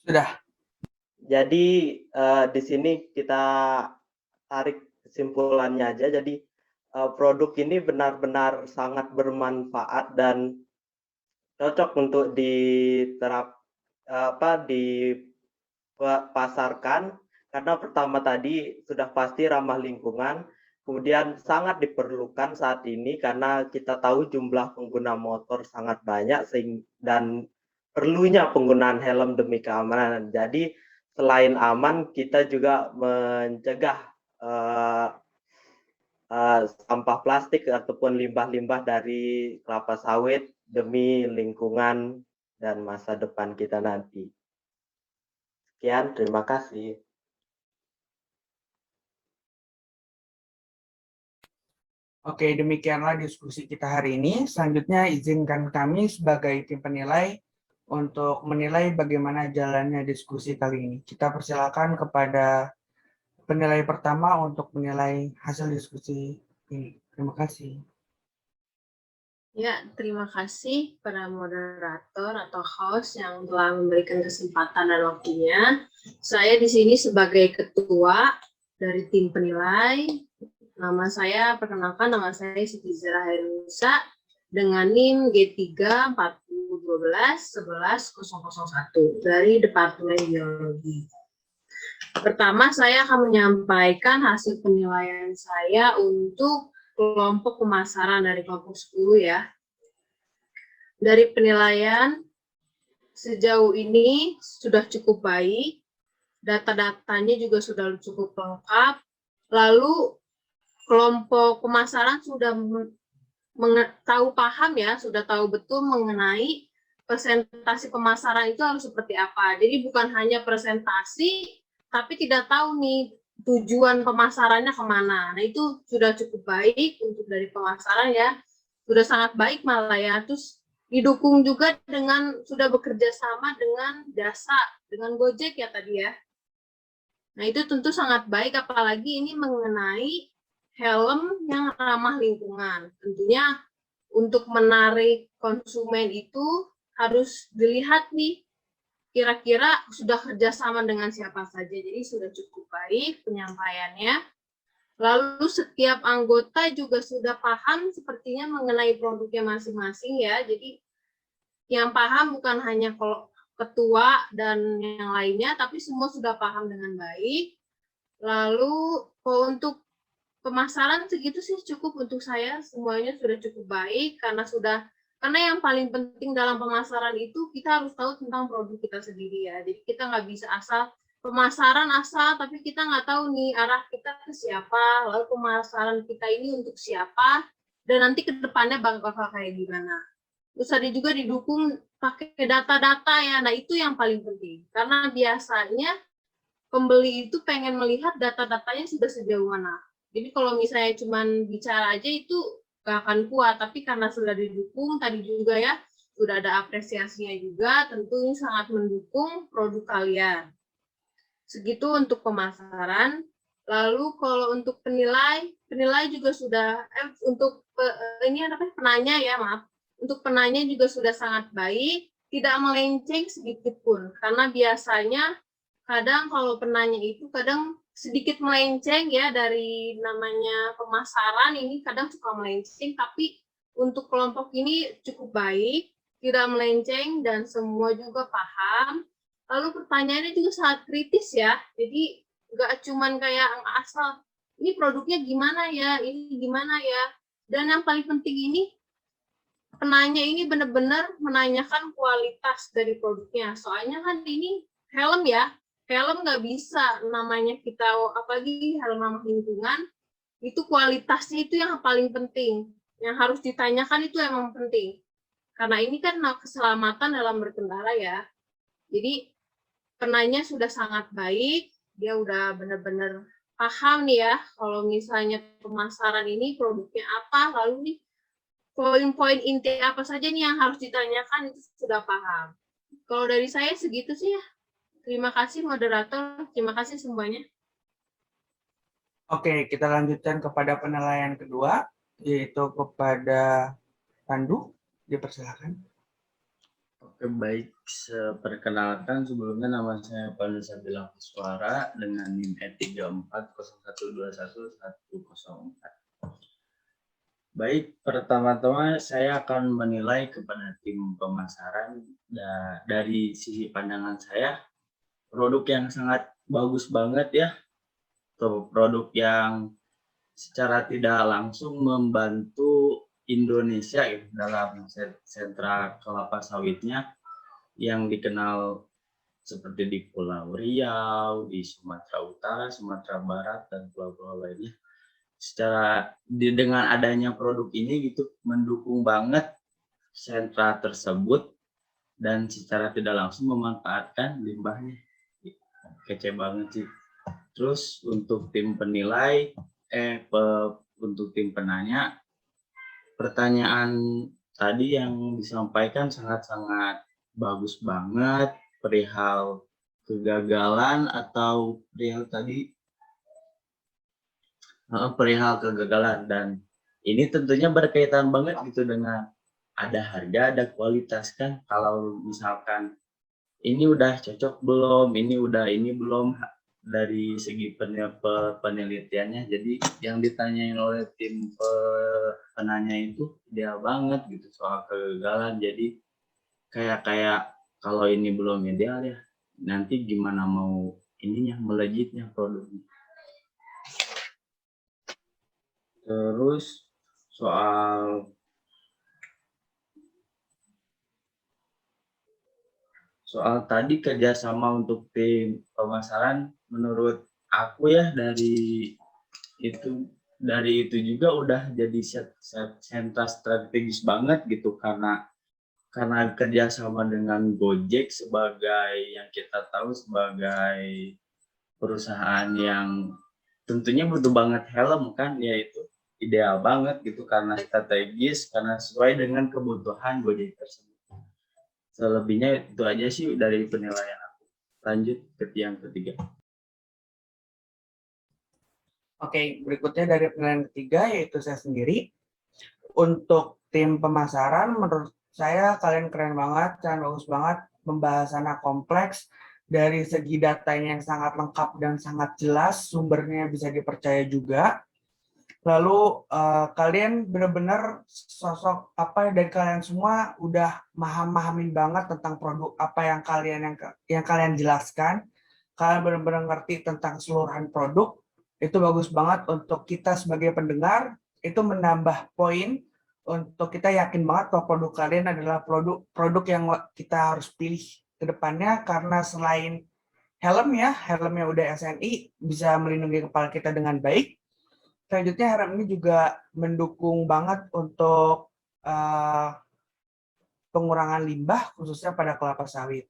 S1: Sudah.
S7: Jadi di sini kita tarik kesimpulannya aja. Jadi produk ini benar-benar sangat bermanfaat dan cocok untuk dipasarkan karena pertama tadi sudah pasti ramah lingkungan, kemudian sangat diperlukan saat ini karena kita tahu jumlah pengguna motor sangat banyak dan perlunya penggunaan helm demi keamanan. Jadi selain aman, kita juga mencegah sampah plastik ataupun limbah-limbah dari kelapa sawit demi lingkungan dan masa depan kita nanti. Sekian, terima kasih.
S1: Oke, demikianlah diskusi kita hari ini. Selanjutnya izinkan kami sebagai tim penilai untuk menilai bagaimana jalannya diskusi kali ini. Kita persilakan kepada penilai pertama untuk menilai hasil diskusi ini. Terima kasih.
S12: Ya, terima kasih para moderator atau host yang telah memberikan kesempatan dan waktunya. Saya di sini sebagai ketua dari tim penilai. Nama saya, perkenalkan nama saya Siti Zahra Hairunisa dengan NIM G3 4012 11 001 dari Departemen Biologi. Pertama, saya akan menyampaikan hasil penilaian saya untuk kelompok pemasaran dari kelompok 10 ya. Dari penilaian, sejauh ini sudah cukup baik, data-datanya juga sudah cukup lengkap, lalu kelompok pemasaran sudah sudah tahu betul mengenai presentasi pemasaran itu harus seperti apa. Jadi bukan hanya presentasi, tapi tidak tahu nih tujuan pemasarannya kemana. Nah itu sudah cukup baik untuk dari pemasaran ya, sudah sangat baik malah ya. Terus didukung juga dengan sudah bekerja sama dengan jasa, dengan Gojek ya tadi ya. Nah itu tentu sangat baik, apalagi ini mengenai helm yang ramah lingkungan. Tentunya untuk menarik konsumen itu harus dilihat nih, kira-kira sudah kerjasama dengan siapa saja. Jadi sudah cukup baik penyampaiannya. Lalu setiap anggota juga sudah paham sepertinya mengenai produknya masing-masing ya. Jadi yang paham bukan hanya ketua dan yang lainnya, tapi semua sudah paham dengan baik. Lalu untuk pemasaran segitu sih cukup untuk saya, semuanya sudah cukup baik karena yang paling penting dalam pemasaran itu kita harus tahu tentang produk kita sendiri ya. Jadi kita nggak bisa asal pemasaran tapi kita nggak tahu nih arah kita ke siapa, lalu pemasaran kita ini untuk siapa, dan nanti ke depannya bakal kayak gimana. Terus tadi juga didukung pakai data-data ya, nah itu yang paling penting. Karena biasanya pembeli itu pengen melihat data-datanya sudah sejauh mana. Jadi kalau misalnya cuma bicara aja itu nggak akan kuat, tapi karena sudah didukung tadi juga ya, sudah ada apresiasinya juga, tentu ini sangat mendukung produk kalian. Segitu untuk pemasaran. Lalu kalau untuk penilai juga sudah untuk penanya ya, maaf. Untuk penanya juga sudah sangat baik, tidak melenceng sedikit pun. Karena biasanya kadang kalau penanya itu kadang sedikit melenceng ya dari namanya pemasaran, ini kadang suka melenceng, tapi untuk kelompok ini cukup baik, tidak melenceng dan semua juga paham. Lalu pertanyaannya juga sangat kritis ya, jadi nggak cuman kayak asal ini produknya gimana ya, ini gimana ya. Dan yang paling penting ini penanya ini benar-benar menanyakan kualitas dari produknya. Soalnya kan ini helm ya, helm nggak bisa namanya kita, apalagi helm ramah lingkungan, itu kualitasnya itu yang paling penting. Yang harus ditanyakan itu emang penting. Karena ini kan keselamatan dalam berkendara ya. Jadi penanya sudah sangat baik, dia udah benar-benar paham nih ya, kalau misalnya pemasaran ini produknya apa, lalu nih poin-poin inti apa saja nih yang harus ditanyakan itu sudah paham. Kalau dari saya segitu sih ya. Terima kasih moderator, terima kasih semuanya.
S1: Oke, kita lanjutkan kepada penilaian kedua, yaitu kepada Pandu. Dipersilakan.
S5: Oke, baik. Perkenalkan, sebelumnya nama saya Pandu Sabilang Suara dengan NIM E3401211104. Baik, pertama-tama saya akan menilai kepada tim pemasaran dari sisi pandangan saya, produk yang sangat bagus banget ya, atau produk yang secara tidak langsung membantu Indonesia dalam sentra kelapa sawitnya yang dikenal seperti di Pulau Riau, di Sumatera Utara, Sumatera Barat, dan pulau-pulau lainnya. Dengan adanya produk ini gitu mendukung banget sentra tersebut dan secara tidak langsung memanfaatkan limbahnya. Kece banget sih. Terus untuk tim penilai, untuk tim penanya, pertanyaan tadi yang disampaikan sangat-sangat bagus banget, perihal kegagalan atau perihal kegagalan, dan ini tentunya berkaitan banget gitu dengan ada harga, ada kualitas kan. Kalau misalkan ini udah cocok belum, ini belum dari segi penelitiannya. Jadi yang ditanyain oleh tim penanya itu dia banget gitu soal kegagalan. Jadi kayak kalau ini belum ideal ya, nanti gimana mau ininya melejitnya produknya. Terus soal tadi kerjasama untuk tim pemasaran, menurut aku ya dari itu juga udah jadi sentra strategis banget gitu, karena kerjasama dengan Gojek sebagai yang kita tahu sebagai perusahaan yang tentunya butuh banget helm kan, yaitu ideal banget gitu karena strategis, karena sesuai dengan kebutuhan Gojek tersebut. Selebihnya itu aja sih dari penilaian aku. Lanjut ke yang ketiga.
S1: Oke, berikutnya dari penilaian ketiga yaitu saya sendiri. Untuk tim pemasaran, menurut saya kalian keren banget, kalian bagus banget, pembahasannya kompleks, dari segi datanya yang sangat lengkap dan sangat jelas, sumbernya bisa dipercaya juga. Lalu kalian benar-benar sosok apa dari kalian semua udah mahamin banget tentang produk apa yang kalian jelaskan. Kalian benar-benar ngerti tentang keseluruhan produk. Itu bagus banget untuk kita sebagai pendengar, itu menambah poin untuk kita yakin banget bahwa produk kalian adalah produk yang kita harus pilih ke depannya, karena selain helmnya udah SNI, bisa melindungi kepala kita dengan baik. Selanjutnya helm ini juga mendukung banget untuk pengurangan limbah khususnya pada kelapa sawit.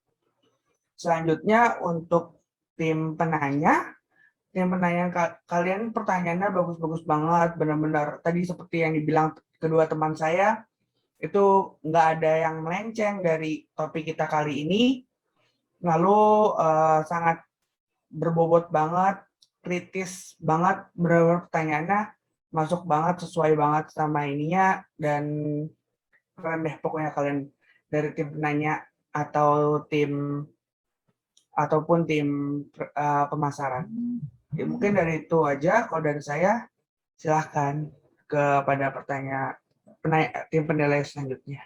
S1: Selanjutnya untuk tim penanya kalian pertanyaannya bagus-bagus banget, benar-benar tadi seperti yang dibilang kedua teman saya, itu nggak ada yang melenceng dari topik kita kali ini. Lalu sangat berbobot banget, kritis banget, benar-benar pertanyaannya masuk banget, sesuai banget sama ininya, dan keren deh pokoknya kalian dari tim penanya ataupun tim pemasaran. Ya, mungkin dari itu aja. Kalau dari saya, silahkan kepada tim penilai selanjutnya.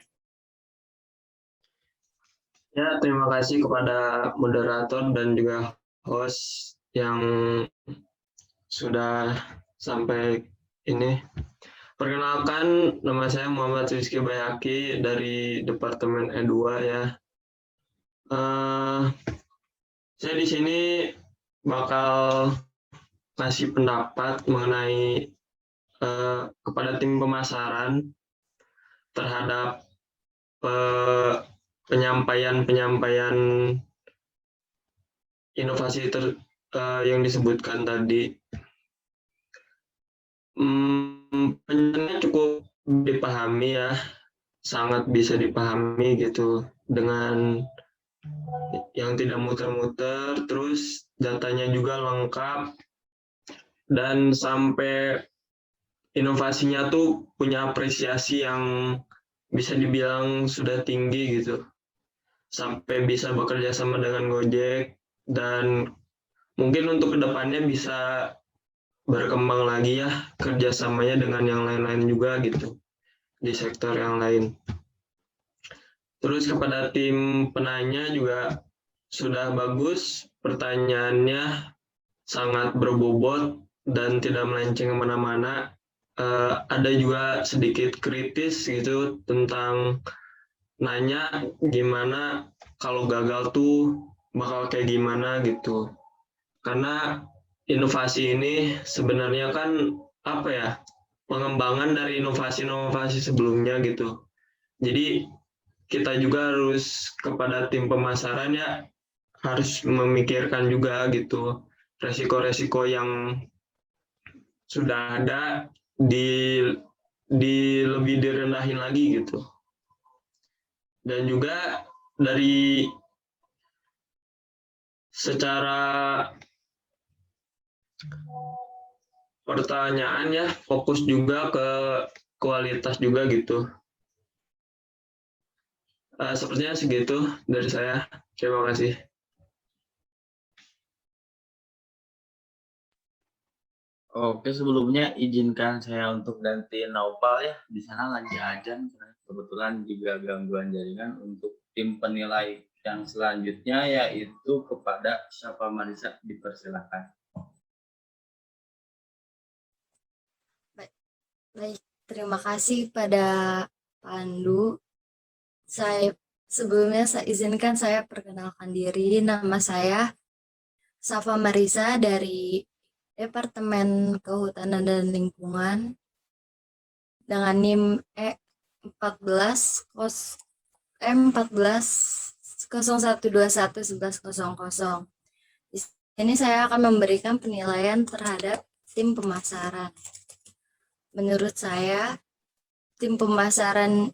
S13: Ya, terima kasih kepada moderator dan juga host yang sudah sampai ini. Perkenalkan, nama saya Muhammad Rizky Bayaki dari Departemen E2 ya. Saya di sini bakal ngasih pendapat mengenai kepada tim pemasaran terhadap penyampaian inovasi yang disebutkan tadi. Penyampaiannya cukup dipahami ya, sangat bisa dipahami gitu dengan yang tidak muter-muter, terus datanya juga lengkap, dan sampai inovasinya tuh punya apresiasi yang bisa dibilang sudah tinggi gitu, sampai bisa bekerja sama dengan Gojek, dan mungkin untuk kedepannya bisa berkembang lagi ya kerjasamanya dengan yang lain-lain juga gitu di sektor yang lain. Terus kepada tim penanya juga sudah bagus, pertanyaannya sangat berbobot dan tidak melenceng kemana-mana. Ada juga sedikit kritis gitu tentang nanya gimana kalau gagal tuh bakal kayak gimana gitu. Karena inovasi ini sebenarnya kan apa ya, pengembangan dari inovasi-inovasi sebelumnya gitu. Jadi kita juga harus kepada tim pemasaran ya harus memikirkan juga gitu resiko-resiko yang sudah ada lebih direndahin lagi gitu. Dan juga dari secara pertanyaan ya fokus juga ke kualitas juga gitu. Sepertinya segitu dari saya. Terima kasih.
S5: Oke, sebelumnya izinkan saya untuk ganti Naupal ya. Di sana lagi ajan, kebetulan juga gangguan jaringan. Untuk tim penilai yang selanjutnya yaitu kepada Syafa Marisa, dipersilakan.
S14: Baik, terima kasih pada Pandu. Sebelumnya saya izinkan saya perkenalkan diri. Nama saya Syafa Marisa dari Departemen Kehutanan dan Lingkungan dengan NIM E14 01211100. Di sini saya akan memberikan penilaian terhadap tim pemasaran. Menurut saya, tim pemasaran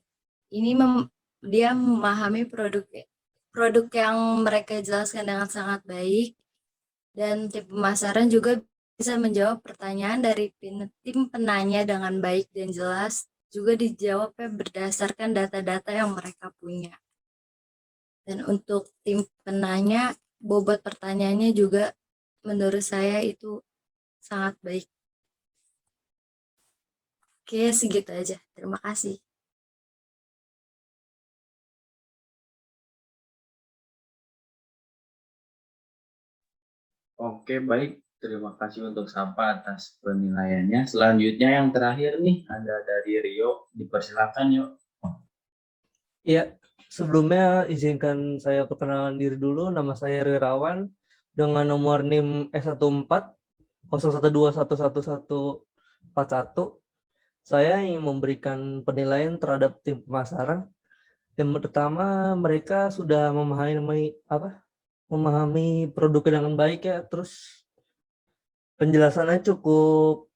S14: ini dia memahami produk yang mereka jelaskan dengan sangat baik, dan tim pemasaran juga bisa menjawab pertanyaan dari tim penanya dengan baik dan jelas, juga dijawabnya berdasarkan data-data yang mereka punya. Dan untuk tim penanya, bobot pertanyaannya juga menurut saya itu sangat baik. Oke, segitu aja. Terima kasih.
S5: Oke, baik. Terima kasih untuk Sapa atas penilaiannya. Selanjutnya yang terakhir nih, ada dari Rio. Dipersilakan yuk.
S15: Ya, sebelumnya izinkan saya perkenalan diri dulu. Nama saya Rirawan dengan nomor NIM S14 01211141. Saya ingin memberikan penilaian terhadap tim pemasaran. Yang pertama, mereka sudah memahami produknya dengan baik ya. Terus penjelasannya cukup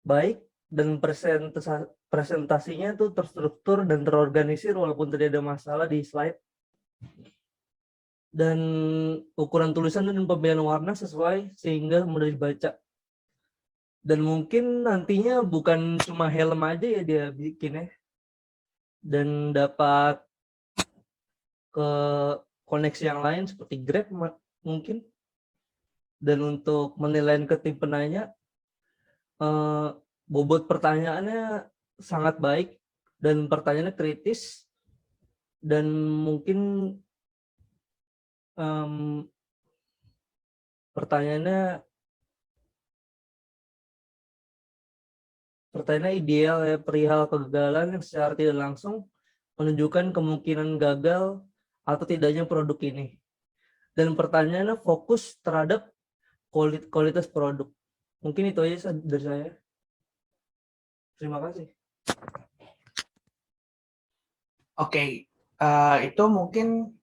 S15: baik dan presentasinya itu terstruktur dan terorganisir walaupun tidak ada masalah di slide. Dan ukuran tulisan dan pemilihan warna sesuai sehingga mudah dibaca. Dan mungkin nantinya bukan cuma helm aja ya dia bikin ya. Dan dapat ke koneksi yang lain seperti Grab mungkin. Dan untuk menilai ke tim penanya, bobot pertanyaannya sangat baik dan pertanyaannya kritis, dan mungkin pertanyaannya ideal ya, perihal kegagalan yang secara tidak langsung menunjukkan kemungkinan gagal atau tidaknya produk ini. Dan pertanyaannya fokus terhadap kualitas produk. Mungkin itu aja dari saya. Terima kasih.
S1: Oke, itu mungkin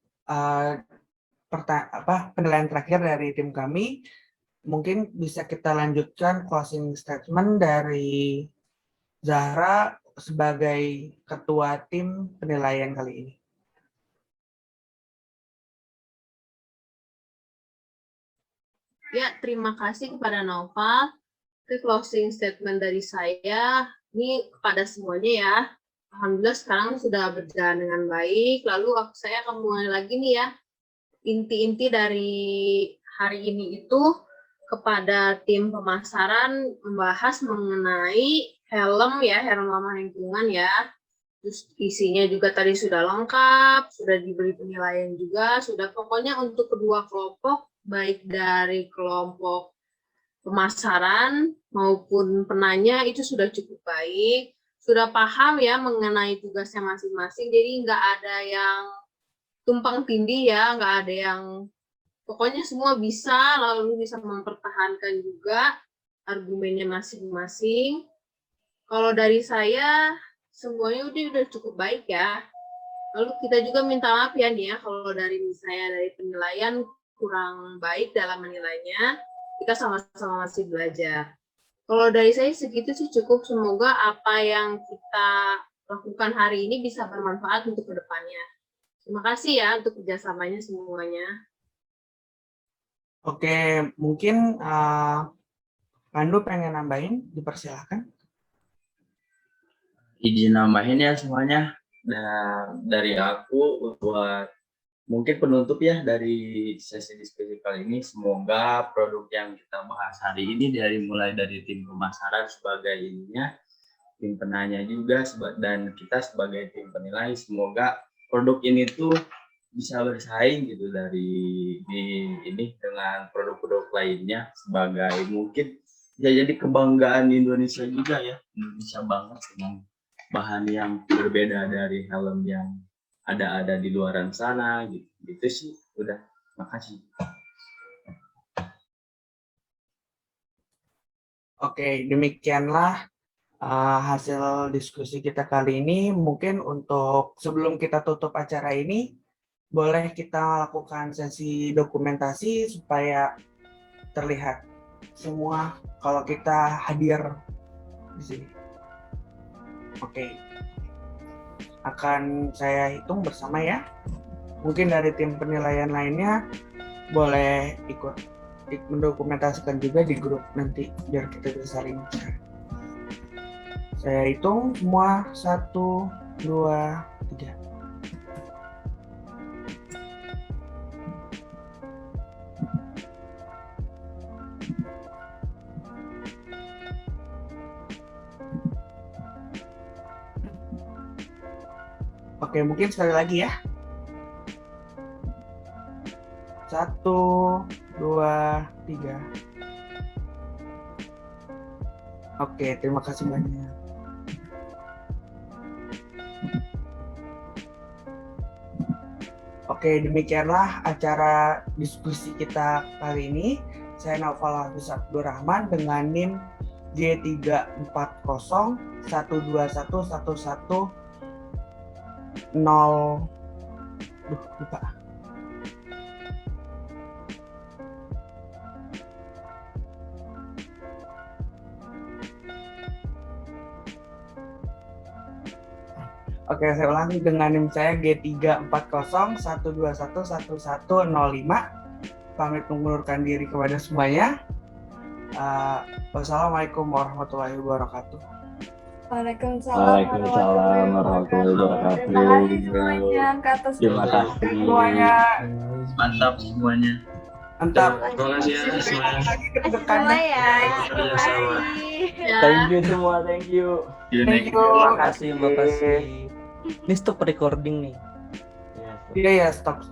S1: penilaian terakhir dari tim kami. Mungkin bisa kita lanjutkan closing statement dari Zahra sebagai ketua tim penilaian kali ini.
S12: Ya, terima kasih kepada Nova. Closing statement dari saya, ini kepada semuanya ya. Alhamdulillah sekarang sudah berjalan dengan baik. Lalu saya akan mulai lagi nih ya. Inti-inti dari hari ini itu kepada tim pemasaran membahas mengenai helm ya, helm ramah lingkungan ya. Terus isinya juga tadi sudah lengkap, sudah diberi penilaian juga, sudah pokoknya untuk kedua kelompok, baik dari kelompok pemasaran maupun penanya itu sudah cukup baik, sudah paham ya mengenai tugasnya masing-masing, jadi nggak ada yang tumpang tindih ya, nggak ada yang, pokoknya semua bisa, lalu bisa mempertahankan juga argumennya masing-masing. Kalau dari saya, semuanya udah cukup baik ya. Lalu kita juga minta maaf ya nih ya, kalau dari saya dari penilaian kurang baik dalam menilainya, kita sama-sama masih belajar. Kalau dari saya segitu sih cukup, semoga apa yang kita lakukan hari ini bisa bermanfaat untuk kedepannya. Terima kasih ya untuk kerjasamanya semuanya.
S1: Oke, mungkin Pandu pengen nambahin, dipersilakan.
S5: Izin nambahin ya semuanya. Dan dari aku buat mungkin penutup ya dari sesi diskusi kali ini, semoga produk yang kita bahas hari ini mulai dari tim pemasaran sebagai ininya, tim penanya juga, dan kita sebagai tim penilai, semoga produk ini tuh bisa bersaing gitu ini dengan produk-produk lainnya, sebagai mungkin ya jadi kebanggaan Indonesia juga ya, Indonesia banget dengan bahan yang berbeda dari helm yang ada di luaran sana gitu sih. Udah, makasih.
S1: Oke, demikianlah hasil diskusi kita kali ini. Mungkin untuk sebelum kita tutup acara ini, boleh kita lakukan sesi dokumentasi supaya terlihat semua kalau kita hadir di sini. Oke, akan saya hitung bersama ya. Mungkin dari tim penilaian lainnya boleh ikut mendokumentasikan juga di grup nanti biar kita bisa saling share. Saya hitung semua 1, 2, 3. Oke, mungkin sekali lagi ya. 1, 2, 3. Oke, terima kasih banyak. Oke, demikianlah acara diskusi kita kali ini. Saya Naufal Hafiz Abdurrahman dengan NIM J340121110. Lupa. Oke, saya ulangi dengan NIM saya G34012111005. Pamit mengundurkan diri kepada semuanya. Wassalamualaikum warahmatullahi wabarakatuh.
S2: Waalaikumsalam warahmatullahi wabarakatuh. Terima kasih semuanya atas
S5: Terima kasih
S2: semuanya.
S5: Mantap semuanya.
S1: Mantap.
S13: Terima kasih ya semuanya.
S3: Semua ya.
S13: Kerjasama.
S8: Thank you semua, thank you.
S1: Thank you.
S15: Makasih. Ini stop recording nih.
S1: Iya ya, stop.